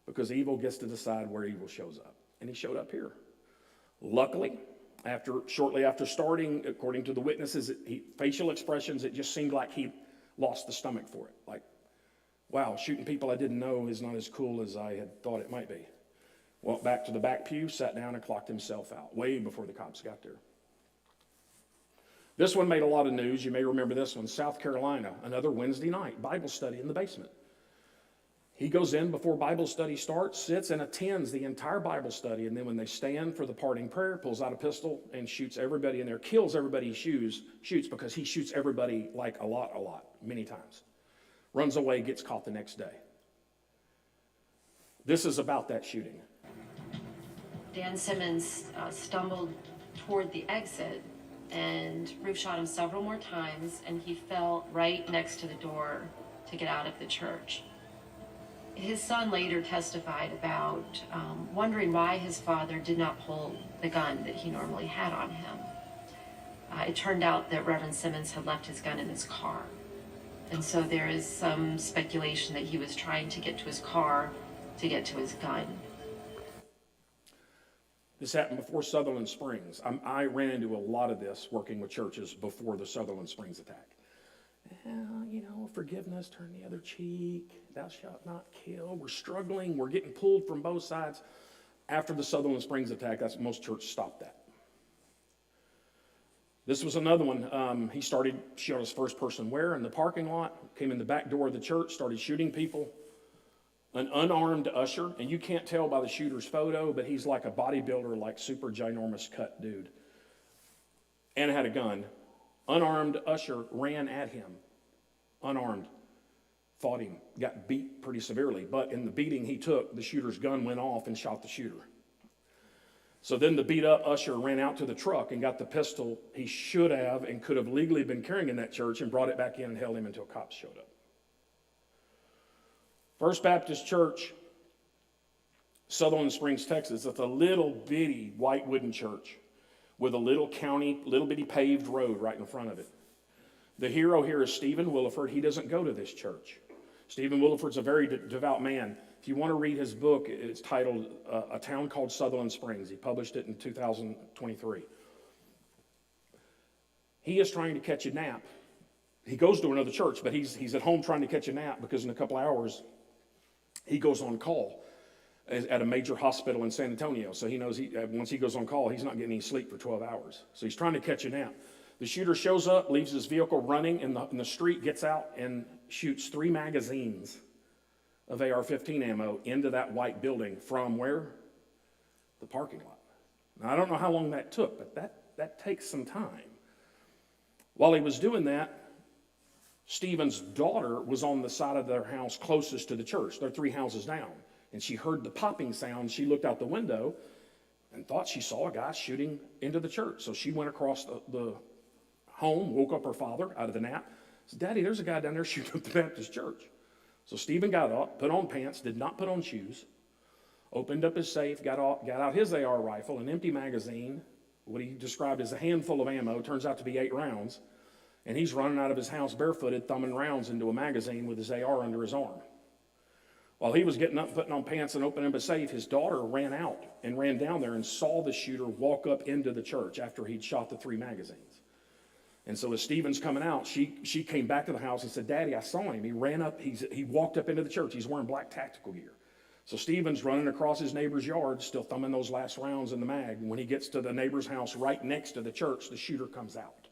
Because evil gets to decide where evil shows up. And he showed up here. Luckily, shortly after starting, according to the witnesses, facial expressions, it just seemed like he lost the stomach for it. Like, wow, shooting people I didn't know is not as cool as I had thought it might be. Walked back to the back pew, sat down, and clocked himself out, way before the cops got there. This one made a lot of news. You may remember this one. South Carolina, another Wednesday night, Bible study in the basement. He goes in before Bible study starts, sits and attends the entire Bible study, and then when they stand for the parting prayer, pulls out a pistol and shoots everybody in there, kills everybody he shoots because he shoots everybody like a lot, many times. Runs away, gets caught the next day. This is about that shooting. Dan Simmons stumbled toward the exit, and Roof shot him several more times, and he fell right next to the door to get out of the church. His son later testified about wondering why his father did not pull the gun that he normally had on him. It turned out that Reverend Simmons had left his gun in his car. And so there is some speculation that he was trying to get to his car to get to his gun. This happened before Sutherland Springs. I ran into a lot of this working with churches before the Sutherland Springs attack. Well, forgiveness, turn the other cheek, thou shalt not kill. We're struggling, we're getting pulled from both sides. After the Sutherland Springs attack, most churches stopped that. This was another one. He shot his first person where? In the parking lot, came in the back door of the church, started shooting people. An unarmed usher, and you can't tell by the shooter's photo, but he's like a bodybuilder, like super ginormous cut dude. And had a gun. Unarmed usher ran at him. Unarmed. Fought him. Got beat pretty severely. But in the beating he took, the shooter's gun went off and shot the shooter. So then the beat up usher ran out to the truck and got the pistol he should have and could have legally been carrying in that church and brought it back in and held him until cops showed up. First Baptist Church, Sutherland Springs, Texas. It's a little bitty white wooden church with a little bitty paved road right in front of it. The hero here is Stephen Williford. He doesn't go to this church. Stephen Williford's a very devout man. If you want to read his book, it's titled A Town Called Sutherland Springs. He published it in 2023. He is trying to catch a nap. He goes to another church, but he's at home trying to catch a nap because in a couple hours, he goes on call at a major hospital in San Antonio. So he knows once he goes on call, he's not getting any sleep for 12 hours. So he's trying to catch a nap. The shooter shows up, leaves his vehicle running in the street, gets out and shoots 3 magazines of AR-15 ammo into that white building from where? The parking lot. Now, I don't know how long that took, but that takes some time. While he was doing that, Stephen's daughter was on the side of their house closest to the church. They're 3 houses down. And she heard the popping sound. She looked out the window and thought she saw a guy shooting into the church. So she went across the home, woke up her father out of the nap. Said, Daddy, there's a guy down there shooting up the Baptist church. So Stephen got up, put on pants, did not put on shoes, opened up his safe, got out his AR rifle, an empty magazine, what he described as a handful of ammo, turns out to be 8 rounds. And he's running out of his house barefooted, thumbing rounds into a magazine with his AR under his arm. While he was getting up, putting on pants and opening up a safe, his daughter ran out and ran down there and saw the shooter walk up into the church after he'd shot the 3 magazines. And so as Stephen's coming out, she came back to the house and said, Daddy, I saw him. He ran up, he walked up into the church. He's wearing black tactical gear. So Stephen's running across his neighbor's yard, still thumbing those last rounds in the mag. When he gets to the neighbor's house right next to the church, the shooter comes out.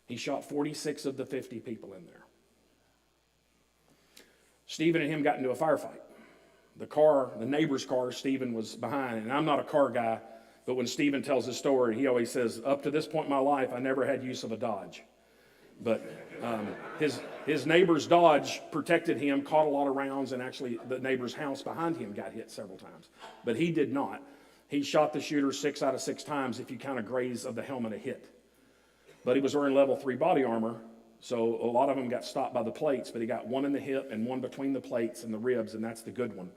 He shot 46 of the 50 people in there. Stephen and him got into a firefight. The neighbor's car, Stephen was behind. And I'm not a car guy, but when Stephen tells his story, he always says, up to this point in my life, I never had use of a Dodge. But his neighbor's Dodge protected him, caught a lot of rounds, and actually the neighbor's house behind him got hit several times. But he did not. He shot the shooter 6 out of 6 times if you count a graze of the helmet a hit. But he was wearing level 3 body armor, so a lot of them got stopped by the plates, but he got one in the hip and one between the plates and the ribs, and that's the good one.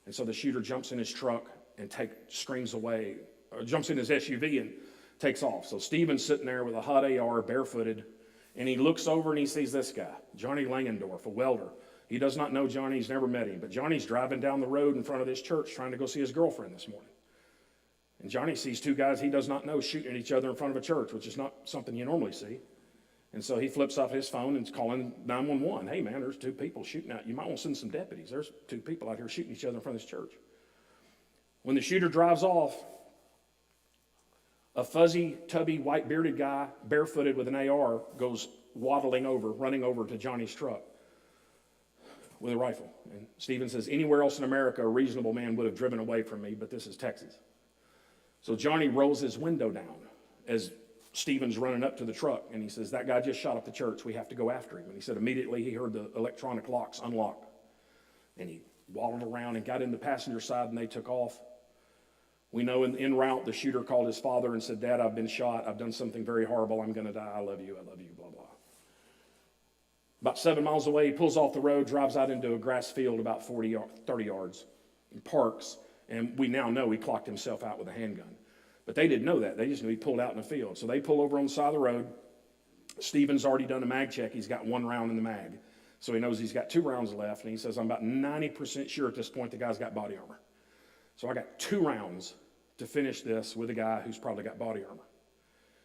And so the shooter jumps in his truck and screams away, or jumps in his SUV and takes off. So Stephen's sitting there with a hot AR, barefooted, and he looks over and he sees this guy, Johnny Langendorf, a welder. He does not know Johnny, he's never met him, but Johnny's driving down the road in front of this church trying to go see his girlfriend this morning. And Johnny sees 2 guys he does not know shooting at each other in front of a church, which is not something you normally see. And so he flips off his phone and is calling 911. Hey man, there's 2 people shooting out. You might want to send some deputies. There's 2 people out here shooting each other in front of this church. When the shooter drives off, a fuzzy, tubby, white-bearded guy, barefooted with an AR, goes running over to Johnny's truck with a rifle. And Stephen says, anywhere else in America, a reasonable man would have driven away from me, but this is Texas. So Johnny rolls his window down as Stephen's running up to the truck, and he says, that guy just shot up the church. We have to go after him. And he said immediately he heard the electronic locks unlock. And he waddled around and got in the passenger side, and they took off. We know en route, the shooter called his father and said, Dad, I've been shot. I've done something very horrible. I'm going to die. I love you, blah, blah. About 7 miles away, he pulls off the road, drives out into a grass field about 30 yards, and parks. And we now know he clocked himself out with a handgun. But they didn't know that. They just knew he pulled out in the field. So they pull over on the side of the road. Stephen's already done a mag check. He's got 1 round in the mag. So he knows he's got 2 rounds left. And he says, I'm about 90% sure at this point the guy's got body armor. So I got 2 rounds to finish this with a guy who's probably got body armor.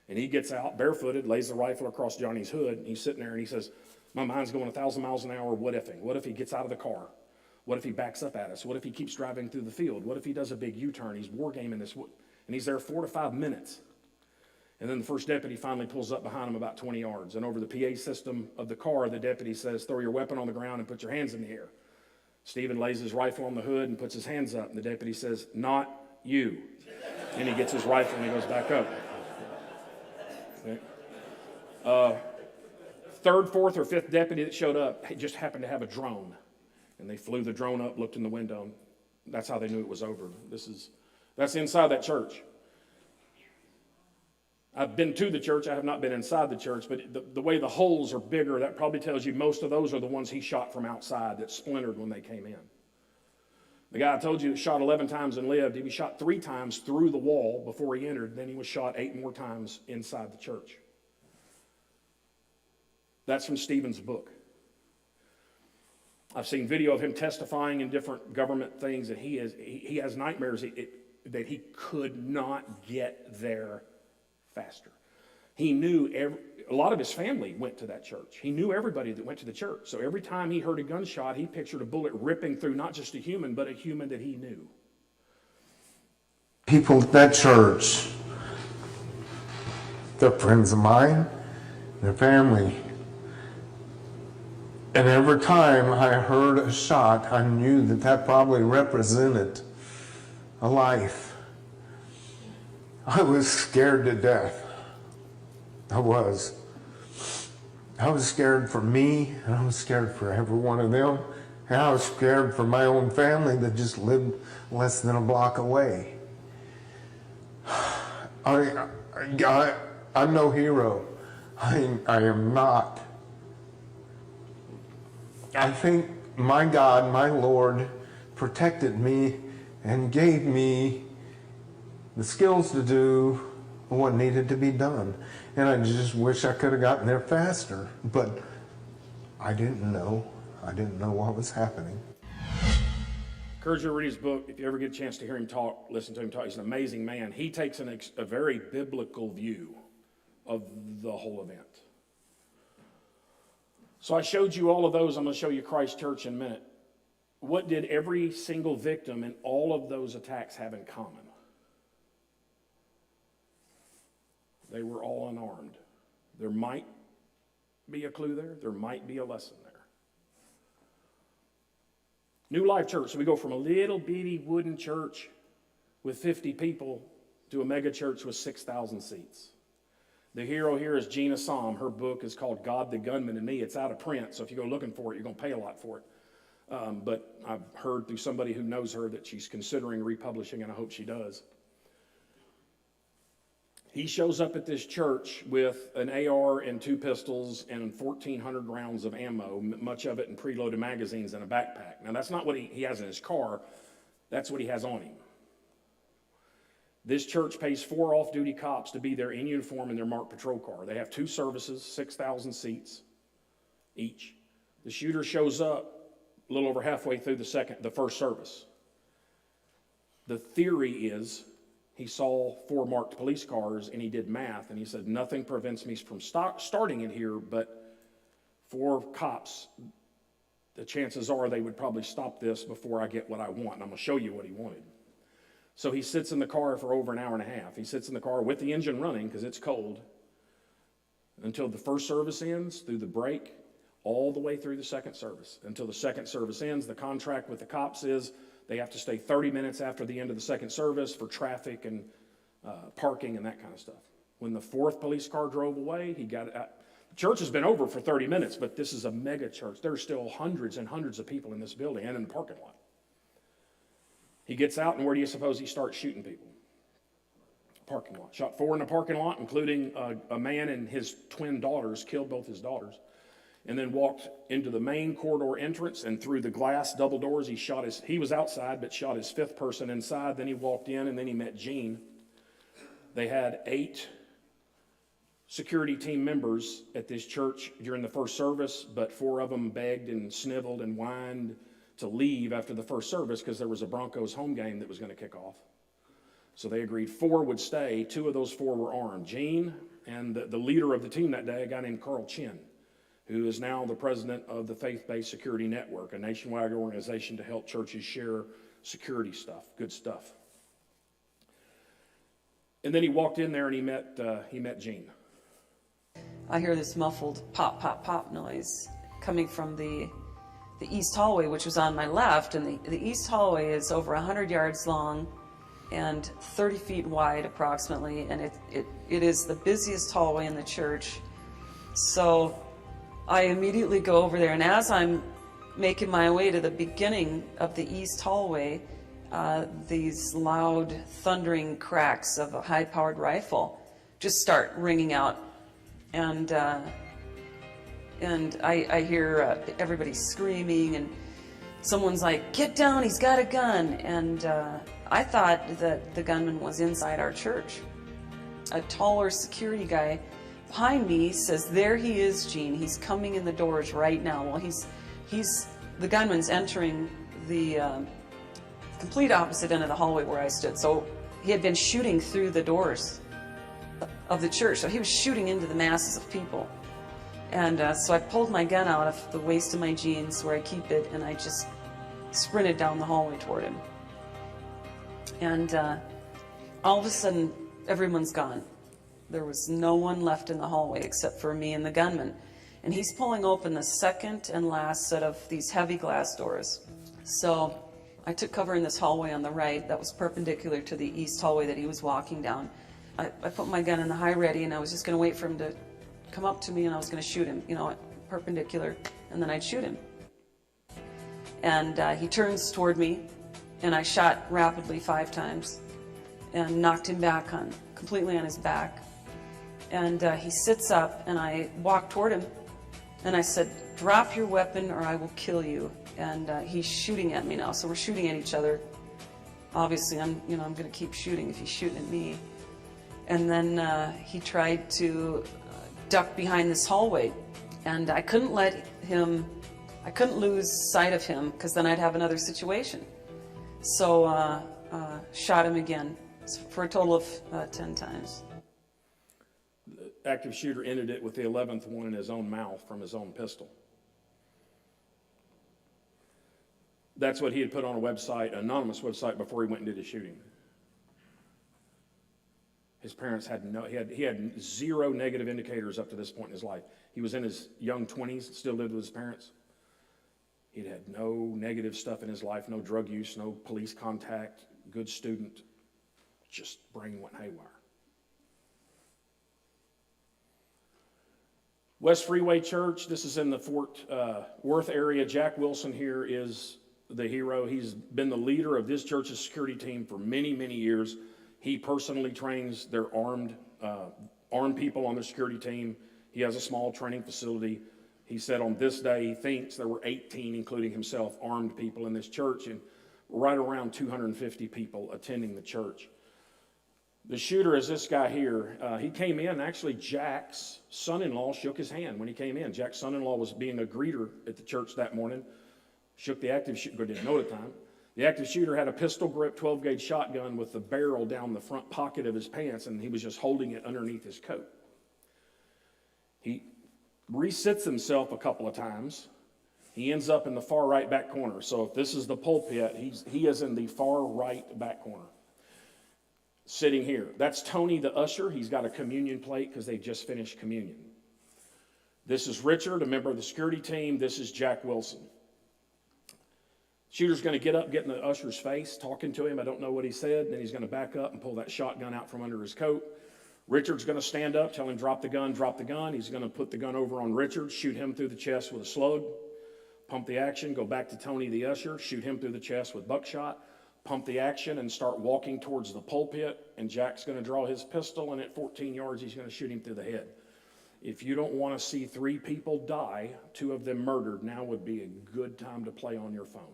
And he gets out barefooted, lays the rifle across Johnny's hood. And he's sitting there and he says, my mind's going 1,000 miles an hour. What ifing? What if he gets out of the car? What if he backs up at us? What if he keeps driving through the field? What if he does a big U-turn? He's wargaming this. And he's there 4 to 5 minutes. And then the first deputy finally pulls up behind him about 20 yards. And over the PA system of the car, the deputy says, throw your weapon on the ground and put your hands in the air. Stephen lays his rifle on the hood and puts his hands up. And the deputy says, not you. And he gets his rifle and he goes back up. Okay. 3rd, 4th, or 5th deputy that showed up just happened to have a drone. And they flew the drone up, looked in the window. That's how they knew it was over. That's inside that church. I've been to the church. I have not been inside the church, but the way the holes are bigger, that probably tells you most of those are the ones he shot from outside that splintered when they came in. The guy I told you that shot 11 times and lived, he was shot 3 times through the wall before he entered. Then he was shot 8 more times inside the church. That's from Stephen's book. I've seen video of him testifying in different government things, and he has nightmares that he could not get there faster. He knew a lot of his family went to that church. He knew everybody that went to the church. So every time he heard a gunshot, he pictured a bullet ripping through not just a human, but a human that he knew. People at that church, they're friends of mine, their family. And every time I heard a shot, I knew that probably represented a life. I was scared to death. I was. I was scared for me, and I was scared for every one of them, and I was scared for my own family that just lived less than a block away. I'm no hero. I am not. I think my God, my Lord, protected me and gave me the skills to do what needed to be done. And I just wish I could have gotten there faster, but I didn't know. I didn't know what was happening. Encourage you to read his book. If you ever get a chance to hear him talk, listen to him talk. He's an amazing man. He takes a very biblical view of the whole event. So I showed you all of those. I'm going to show you Christ Church in a minute. What did every single victim in all of those attacks have in common? They were all unarmed. There might be a clue there. There might be a lesson there. New Life Church. So we go from a little bitty wooden church with 50 people to a mega church with 6,000 seats. The hero here is Gina Som. Her book is called God, the Gunman, and Me. It's out of print, so if you go looking for it, you're going to pay a lot for it. But I've heard through somebody who knows her that she's considering republishing, and I hope she does. He shows up at this church with an AR and 2 pistols and 1,400 rounds of ammo, much of it in preloaded magazines and a backpack. Now, that's not what he has in his car. That's what he has on him. This church pays 4 off-duty cops to be there in uniform in their marked patrol car. They have 2 services, 6,000 seats each. The shooter shows up a little over halfway through the first service. The theory is he saw 4 marked police cars and he did math and he said, nothing prevents me from starting it here, but 4 cops, the chances are they would probably stop this before I get what I want. And I'm going to show you what he wanted. So he sits in the car for over an hour and a half. He sits in the car with the engine running because it's cold until the first service ends, through the break, all the way through the second service. Until the second service ends, the contract with the cops is they have to stay 30 minutes after the end of the second service for traffic and parking and that kind of stuff. When the 4th police car drove away, he got out. The church has been over for 30 minutes, but this is a mega church. There's still hundreds and hundreds of people in this building and in the parking lot. He gets out, and where do you suppose he starts shooting people? Parking lot. Shot 4 in the parking lot, including a man and his twin daughters, killed both his daughters, and then walked into the main corridor entrance, and through the glass double doors, he was outside, but shot his 5th person inside. Then he walked in, and then he met Jean. They had 8 security team members at this church during the first service, but 4 of them begged and sniveled and whined to leave after the first service because there was a Broncos home game that was going to kick off. So they agreed 4 would stay. 2 of those 4 were armed. Jean and the leader of the team that day, a guy named Carl Chin, who is now the president of the Faith-Based Security Network, a nationwide organization to help churches share security stuff, good stuff. And then he walked in there and he met Jean. I hear this muffled pop, pop, pop noise coming from the east hallway, which was on my left, and the east hallway is over 100 yards long and 30 feet wide approximately, and it is the busiest hallway in the church. So I immediately go over there, and as I'm making my way to the beginning of the east hallway, these loud thundering cracks of a high-powered rifle just start ringing out, and I hear everybody screaming, and someone's like, "Get down, he's got a gun." And I thought that the gunman was inside our church. A taller security guy behind me says, "There he is, Gene. He's coming in the doors right now." Well, the gunman's entering the complete opposite end of the hallway where I stood. So he had been shooting through the doors of the church. So he was shooting into the masses of people. And so I pulled my gun out of the waist of my jeans where I keep it, and I just sprinted down the hallway toward him. And all of a sudden, everyone's gone. There was no one left in the hallway except for me and the gunman. And he's pulling open the second and last set of these heavy glass doors. So I took cover in this hallway on the right that was perpendicular to the east hallway that he was walking down. I put my gun in the high ready, and I was just going to wait for him to come up to me, and I was going to shoot him, perpendicular, and then I'd shoot him. And he turns toward me, and I shot rapidly 5 times and knocked him back completely on his back. And he sits up, and I walk toward him, and I said, "Drop your weapon or I will kill you." And he's shooting at me now, so we're shooting at each other. Obviously, I'm going to keep shooting if he's shooting at me. And then he tried to duck behind this hallway, and I couldn't lose sight of him because then I'd have another situation. So shot him again for a total of 10 times. active shooter ended it with the 11th one in his own mouth from his own pistol. That's what he had put on a website, an anonymous website, before he went and did his shooting. His parents had he had zero negative indicators up to this point in his life. He was in his young 20s, still lived with his parents. He'd had no negative stuff in his life, no drug use, no police contact, good student. Just brain went haywire. West Freeway Church, this is in the Fort Worth area. Jack Wilson here is the hero. He's been the leader of this church's security team for many, many years. He personally trains their armed people on the security team. He has a small training facility. He said on this day he thinks there were 18, including himself, armed people in this church, and right around 250 people attending the church. The shooter is this guy here. He came in, actually Jack's son-in-law shook his hand when he came in. Jack's son-in-law was being a greeter at the church that morning. Shook the active shooter, but didn't know at the time. The active shooter had a pistol grip 12-gauge shotgun with the barrel down the front pocket of his pants, and he was just holding it underneath his coat. He resits himself a couple of times. He ends up in the far right back corner. So if this is the pulpit, he is in the far right back corner, sitting here. That's Tony the usher. He's got a communion plate because they just finished communion. This is Richard, a member of the security team. This is Jack Wilson. Shooter's going to get up, get in the usher's face, talking to him. I don't know what he said. Then he's going to back up and pull that shotgun out from under his coat. Richard's going to stand up, tell him drop the gun, drop the gun. He's going to put the gun over on Richard, shoot him through the chest with a slug, pump the action, go back to Tony the usher, shoot him through the chest with buckshot, pump the action, and start walking towards the pulpit. And Jack's going to draw his pistol, and at 14 yards, he's going to shoot him through the head. If you don't want to see 3 people die, 2 of them murdered, now would be a good time to play on your phone.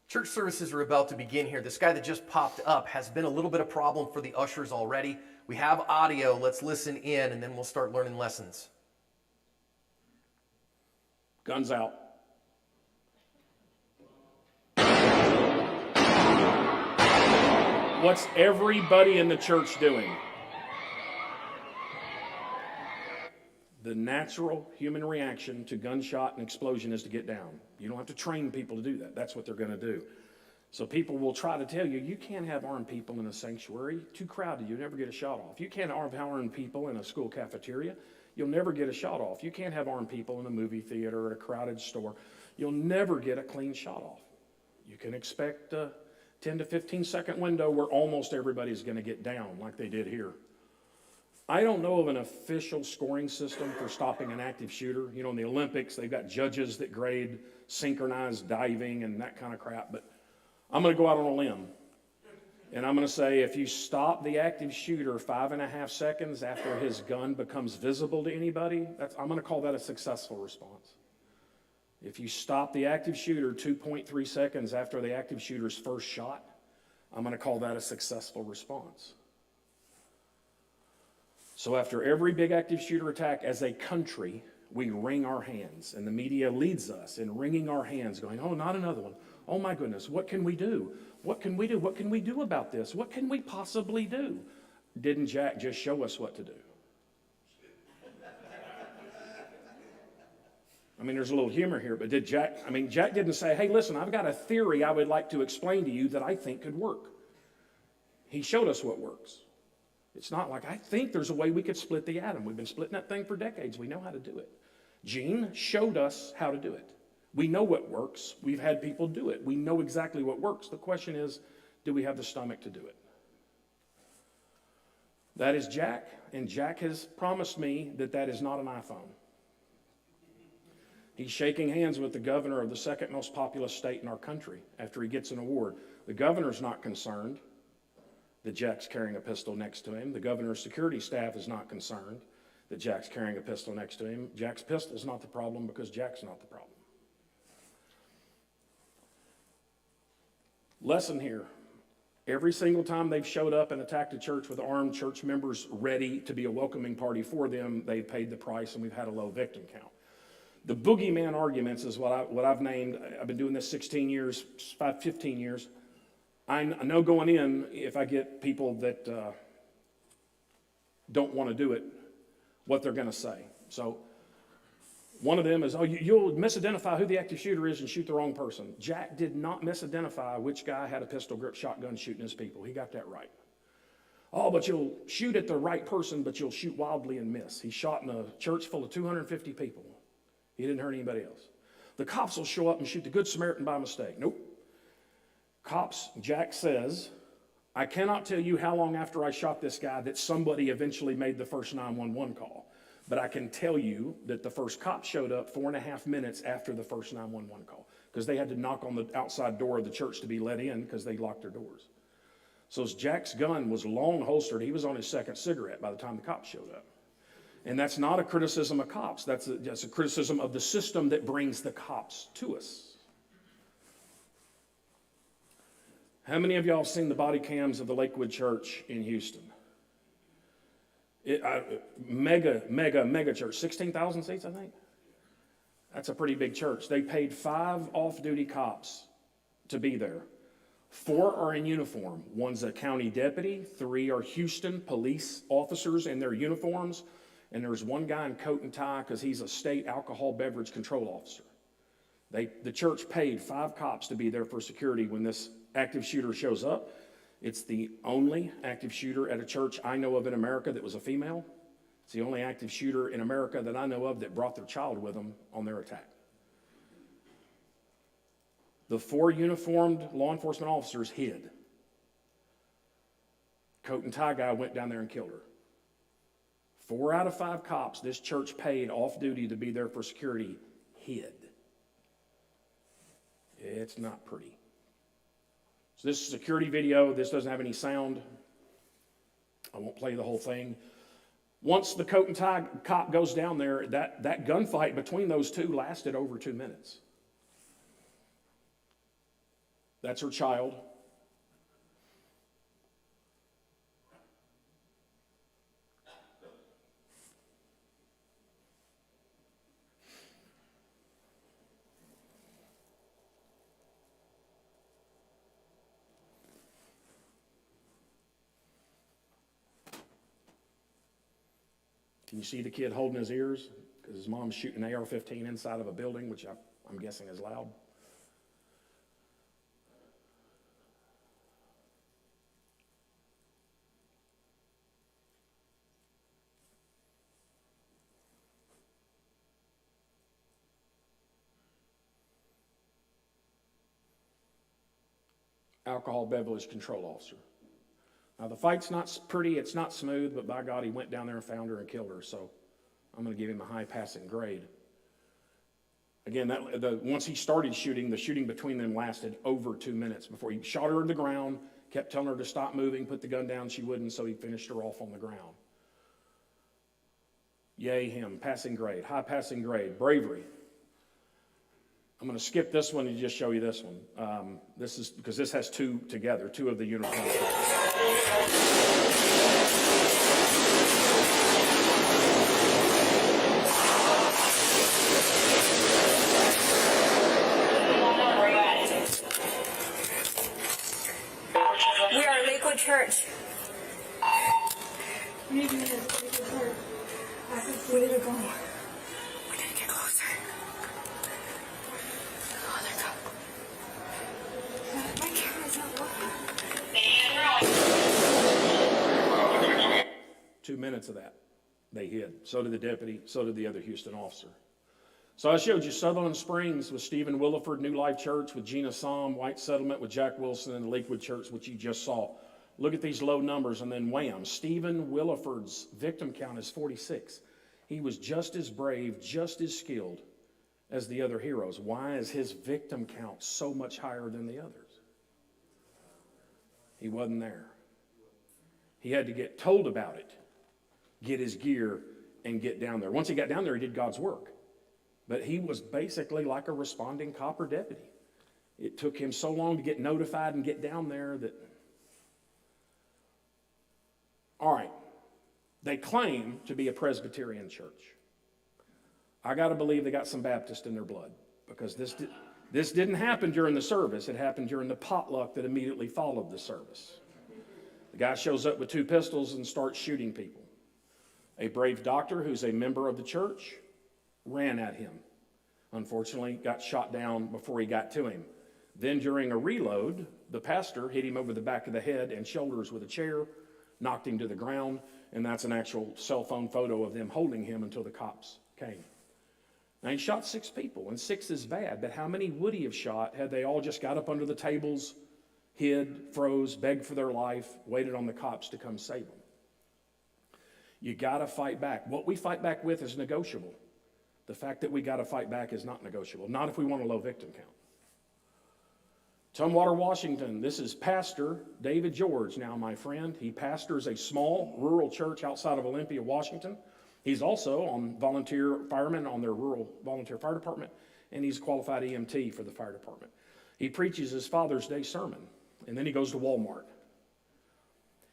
Church services are about to begin here. This guy that just popped up has been a little bit of problem for the ushers already. We have audio. Let's listen in, and then we'll start learning lessons. Guns out. What's everybody in the church doing? The natural human reaction to gunshot and explosion is to get down. You don't have to train people to do that. That's what they're going to do. So people will try to tell you, you can't have armed people in a sanctuary. Too crowded, you'll never get a shot off. You can't have armed people in a school cafeteria. You'll never get a shot off. You can't have armed people in a movie theater or a crowded store. You'll never get a clean shot off. You can expect a 10 to 15 second window where almost everybody's going to get down like they did here. I don't know of an official scoring system for stopping an active shooter. You know, in the Olympics, they've got judges that grade synchronized diving and that kind of crap. But I'm going to go out on a limb. And I'm going to say if you stop the active shooter 5.5 seconds after his gun becomes visible to anybody, I'm going to call that a successful response. If you stop the active shooter 2.3 seconds after the active shooter's first shot, I'm going to call that a successful response. So after every big active shooter attack as a country, we wring our hands. And the media leads us in wringing our hands, going, oh, not another one. Oh, my goodness, what can we do? What can we do? What can we do about this? What can we possibly do? Didn't Jack just show us what to do? I mean, there's a little humor here, but Jack didn't say, hey, listen, I've got a theory I would like to explain to you that I think could work. He showed us what works. It's not like, I think there's a way we could split the atom. We've been splitting that thing for decades. We know how to do it. Gene showed us how to do it. We know what works. We've had people do it. We know exactly what works. The question is, do we have the stomach to do it? That is Jack, and Jack has promised me that that is not an iPhone. He's shaking hands with the governor of the second most populous state in our country after he gets an award. The governor's not concerned that Jack's carrying a pistol next to him. The governor's security staff is not concerned that Jack's carrying a pistol next to him. Jack's pistol's not the problem because Jack's not the problem. Lesson here. Every single time they've showed up and attacked a church with armed church members ready to be a welcoming party for them, they've paid the price and we've had a low victim count. The boogeyman arguments is what I've named. I've been doing this 15 years. I know going in, if I get people that don't want to do it, what they're going to say. So one of them is, oh, you'll misidentify who the active shooter is and shoot the wrong person. Jack did not misidentify which guy had a pistol grip shotgun shooting his people. He got that right. Oh, but you'll shoot at the right person, but you'll shoot wildly and miss. He shot in a church full of 250 people. He didn't hurt anybody else. The cops will show up and shoot the Good Samaritan by mistake. Nope. Cops, Jack says, I cannot tell you how long after I shot this guy that somebody eventually made the first 911 call. But I can tell you that the first cop showed up 4.5 minutes after the first 911 call, because they had to knock on the outside door of the church to be let in because they locked their doors. So Jack's gun was long holstered. He was on his second cigarette by the time the cops showed up. And that's not a criticism of cops. That's a criticism of the system that brings the cops to us. How many of y'all have seen the body cams of the Lakewood Church in Houston? Mega church, 16,000 seats, I think. That's a pretty big church. They paid 5 off-duty cops to be there. 4 are in uniform. 1's a county deputy, 3 are Houston police officers in their uniforms, and there's 1 guy in coat and tie because he's a state alcohol beverage control officer. The church paid 5 cops to be there for security when this active shooter shows up. It's the only active shooter at a church I know of in America that was a female. It's the only active shooter in America that I know of that brought their child with them on their attack. The 4 uniformed law enforcement officers hid. Coat and tie guy went down there and killed her. 4 out of 5 cops this church paid off duty to be there for security hid. It's not pretty. So this is a security video. This doesn't have any sound. I won't play the whole thing. Once the coat and tie cop goes down there, that gunfight between those 2 lasted over 2 minutes. That's her child. Can you see the kid holding his ears? Because his mom's shooting an AR-15 inside of a building, which I'm guessing is loud. Alcohol beverage control officer. Now, the fight's not pretty, it's not smooth, but by God, he went down there and found her and killed her, so I'm going to give him a high passing grade. Again, once he started shooting, the shooting between them lasted over 2 minutes before he shot her to the ground, kept telling her to stop moving, put the gun down, she wouldn't, so he finished her off on the ground. Yay him, passing grade, high passing grade, bravery. I'm going to skip this one and just show you this one. This is because this has 2 together, 2 of the uniforms. We are Lakewood Church. We need to go. We need to go. We need to get closer. Oh, they're coming. My camera's not working. 2 minutes of that, they hid. So did the deputy, so did the other Houston officer. So I showed you Sutherland Springs with Stephen Williford, New Life Church with Gina Somm, White Settlement with Jack Wilson, and the Lakewood Church, which you just saw. Look at these low numbers, and then wham, Stephen Williford's victim count is 46. He was just as brave, just as skilled as the other heroes. Why is his victim count so much higher than the others? He wasn't there. He had to get told about it, get his gear, and get down there. Once he got down there, he did God's work. But he was basically like a responding cop or deputy. It took him so long to get notified and get down there that... All right. They claim to be a Presbyterian church. I got to believe they got some Baptist in their blood, because this didn't happen during the service. It happened during the potluck that immediately followed the service. The guy shows up with 2 pistols and starts shooting people. A brave doctor who's a member of the church ran at him. Unfortunately, got shot down before he got to him. Then during a reload, the pastor hit him over the back of the head and shoulders with a chair, knocked him to the ground, and that's an actual cell phone photo of them holding him until the cops came. Now, he shot 6 people, and 6 is bad, but how many would he have shot had they all just got up under the tables, hid, froze, begged for their life, waited on the cops to come save them? You got to fight back. What we fight back with is negotiable. The fact that we got to fight back is not negotiable, not if we want a low victim count. Tumwater, Washington, this is Pastor David George now, my friend. He pastors a small rural church outside of Olympia, Washington. He's also on volunteer fireman on their rural volunteer fire department, and he's a qualified EMT for the fire department. He preaches his Father's Day sermon, and then he goes to Walmart.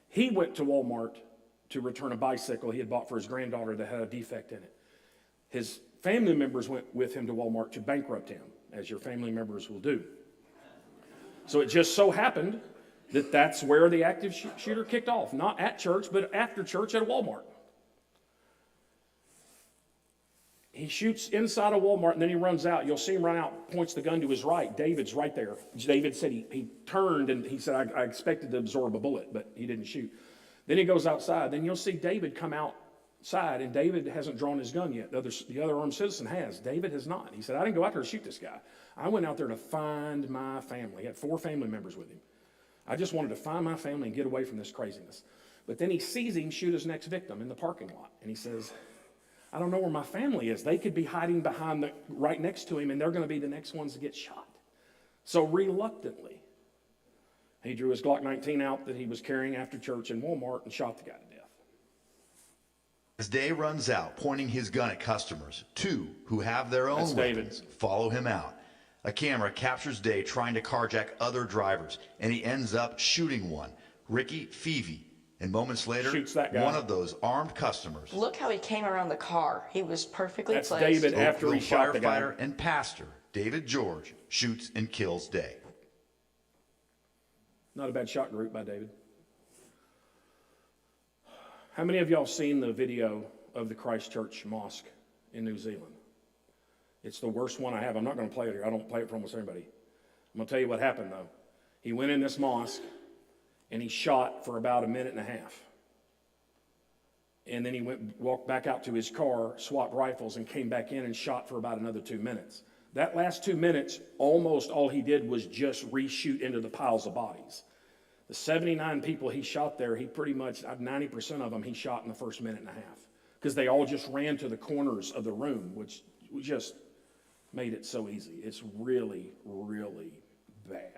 He went to Walmart to return a bicycle he had bought for his granddaughter that had a defect in it. His family members went with him to Walmart to bankrupt him, as your family members will do. So it just so happened that that's where the active shooter kicked off. Not at church, but after church at Walmart. He shoots inside a Walmart, and then he runs out. You'll see him run out, points the gun to his right. David's right there. David said he turned, and he said, I expected to absorb a bullet, but he didn't shoot. Then he goes outside. Then you'll see David come outside, and David hasn't drawn his gun yet. The other armed citizen has. David has not. He said, I didn't go out there to shoot this guy. I went out there to find my family. He had 4 family members with him. I just wanted to find my family and get away from this craziness. But then he sees him shoot his next victim in the parking lot, and he says, I don't know where my family is. They could be hiding behind right next to him, and they're going to be the next ones to get shot. So reluctantly, he drew his Glock 19 out that he was carrying after church in Walmart and shot the guy to death. As Day runs out, pointing his gun at customers, 2 who have their own weapons follow him out. A camera captures Day trying to carjack other drivers, and he ends up shooting one, Ricky Feevey. And moments later, one of those armed customers. Look how he came around the car. He was perfectly placed. That's David after he shot the guy. Firefighter and pastor David George shoots and kills Day. Not a bad shot group by David. How many of y'all seen the video of the Christchurch Mosque in New Zealand? It's the worst one I have. I'm not going to play it here. I don't play it for almost everybody. I'm going to tell you what happened, though. He went in this mosque, and he shot for about a minute and a half. And then he walked back out to his car, swapped rifles, and came back in and shot for about another 2 minutes. That last 2 minutes, almost all he did was just reshoot into the piles of bodies. The 79 people he shot there, he pretty much, 90% of them he shot in the first minute and a half. Because they all just ran to the corners of the room, which just made it so easy. It's really, really bad.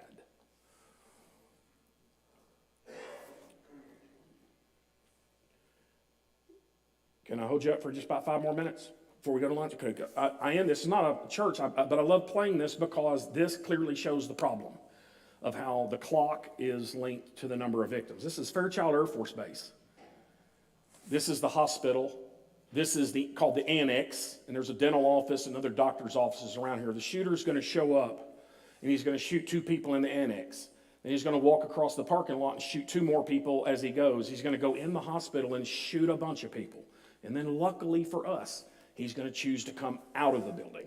Can I hold you up for just about 5 more minutes before we go to lunch? Okay, this is not a church, but I love playing this because this clearly shows the problem of how the clock is linked to the number of victims. This is Fairchild Air Force Base. This is the hospital. This is called the annex, and there's a dental office and other doctor's offices around here. The shooter's going to show up, and he's going to shoot 2 people in the annex. Then he's going to walk across the parking lot and shoot 2 more people as he goes. He's going to go in the hospital and shoot a bunch of people. And then luckily for us, he's going to choose to come out of the building.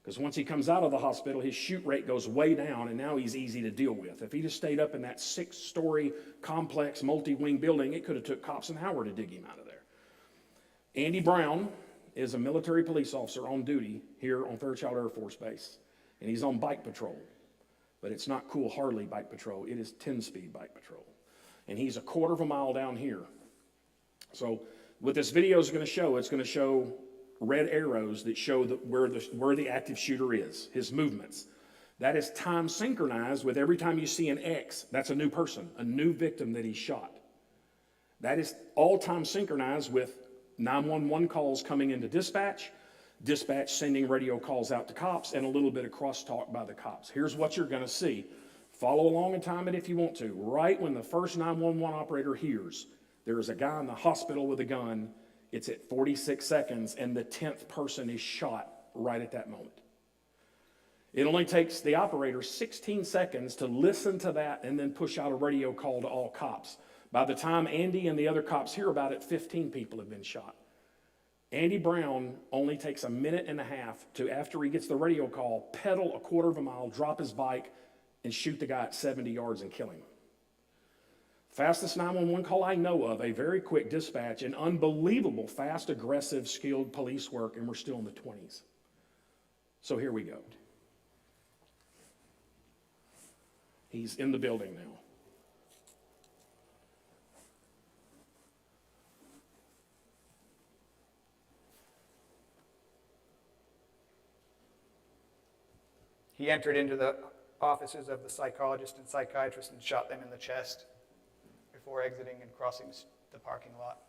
Because once he comes out of the hospital, his shoot rate goes way down, and now he's easy to deal with. If he just stayed up in that 6-story complex multi-wing building, it could have took cops an hour to dig him out of there. Andy Brown is a military police officer on duty here on Fairchild Air Force Base, and he's on bike patrol. But it's not cool Harley bike patrol. It is 10-speed bike patrol. And he's a quarter of a mile down here. So what this video is going to show, it's going to show red arrows that show where the active shooter is, his movements. That is time synchronized with every time you see an X, that's a new person, a new victim that he shot. That is all time synchronized with 911 calls coming into dispatch, dispatch sending radio calls out to cops, and a little bit of crosstalk by the cops. Here's what you're going to see. Follow along and time it if you want to. Right when the first 911 operator hears there is a guy in the hospital with a gun, it's at 46 seconds, and the 10th person is shot right at that moment. It only takes the operator 16 seconds to listen to that and then push out a radio call to all cops. By the time Andy and the other cops hear about it, 15 people have been shot. Andy Brown only takes a minute and a half to, after he gets the radio call, pedal a quarter of a mile, drop his bike, and shoot the guy at 70 yards and kill him. Fastest 911 call I know of, a very quick dispatch, and unbelievable, fast, aggressive, skilled police work, and we're still in the 20s. So here we go. He's in the building now. He entered into the offices of the psychologist and psychiatrist and shot them in the chest before exiting and crossing the parking lot.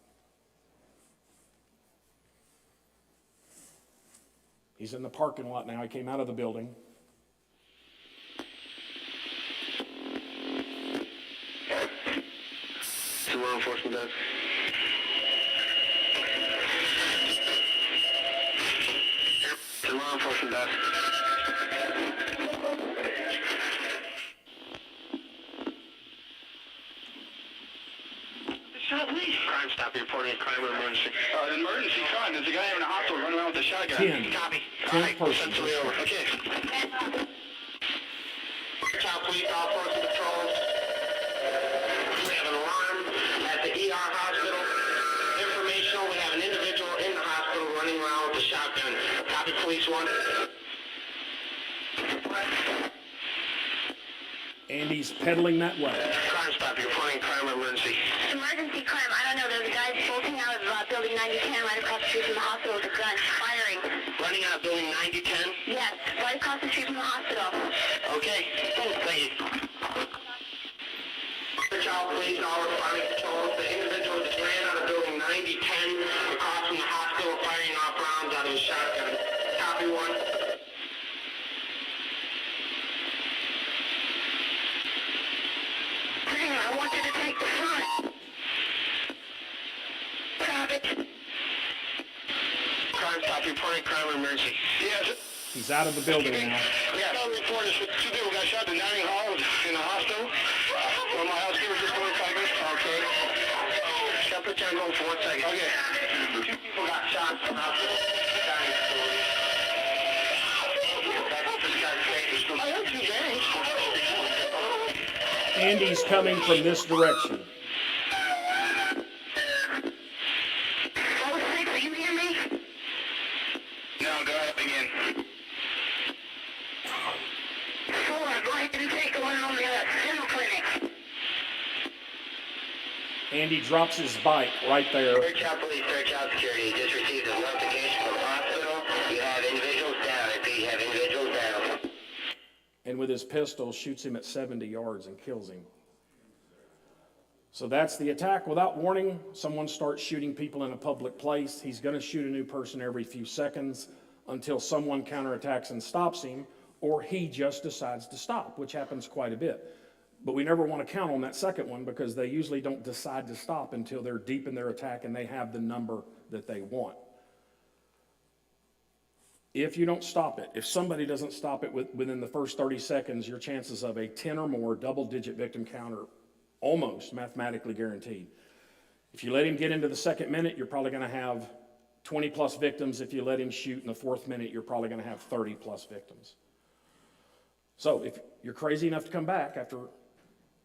He's in the parking lot now. He came out of the building. To law enforcement desk. To law enforcement desk. Crime stop reporting a crime or emergency. An emergency crime. There's a guy in the hospital running around with a shotgun. 10. Copy. 10 persons. Send over. Okay. Child police, all forces of patrol. We have an alarm at the ER hospital. Informational, we have an individual in the hospital running around with a shotgun. Copy, police 1. Andy's pedaling that way. Crime stop, you're reporting crime or emergency. Emergency crime. I don't know. There's a guy bolting out of building 9010 right across the street from the hospital with a gun, firing. Running out of building 9010? Yes, right across the street from the hospital. Okay, thank you. Child police, all responding patrols. The individual just ran out of building 9010 across from the hospital, firing off rounds out of his shotgun. Copy 1. I want you to take the front. Copy. Crime stop, reporting crime or emergency. Yes. He's out of the building now. Yeah, no report is 2 people got shot in dining hall in the hospital. One of my housekeepers just going to Okay. Shall put you on hold for 1 second. Okay. 2 people got shot in the hospital. Dining facility. I don't see that. Andy's coming from this direction. Do you hear me? No, go ahead, begin. 4, go ahead and take the one on the dental clinic. Andy drops his bike right there. Fairchild Police, Fairchild Security, just received a notification from the hospital. You have individuals down. I repeat, you have individuals down. And with his pistol shoots him at 70 yards and kills him. So that's the attack. Without warning, someone starts shooting people in a public place. He's going to shoot a new person every few seconds until someone counterattacks and stops him, or he just decides to stop, which happens quite a bit. But we never want to count on that second one because they usually don't decide to stop until they're deep in their attack and they have the number that they want. If you don't stop it, if somebody doesn't stop it within the first 30 seconds, your chances of a 10 or more double-digit victim count are almost mathematically guaranteed. If you let him get into the second minute, you're probably going to have 20-plus victims. If you let him shoot in the fourth minute, you're probably going to have 30-plus victims. So if you're crazy enough to come back after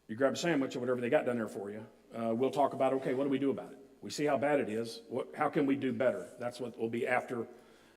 you grab a sandwich or whatever they got down there for you, we'll talk about, okay, what do we do about it? We see how bad it is. How can we do better? That's what will be after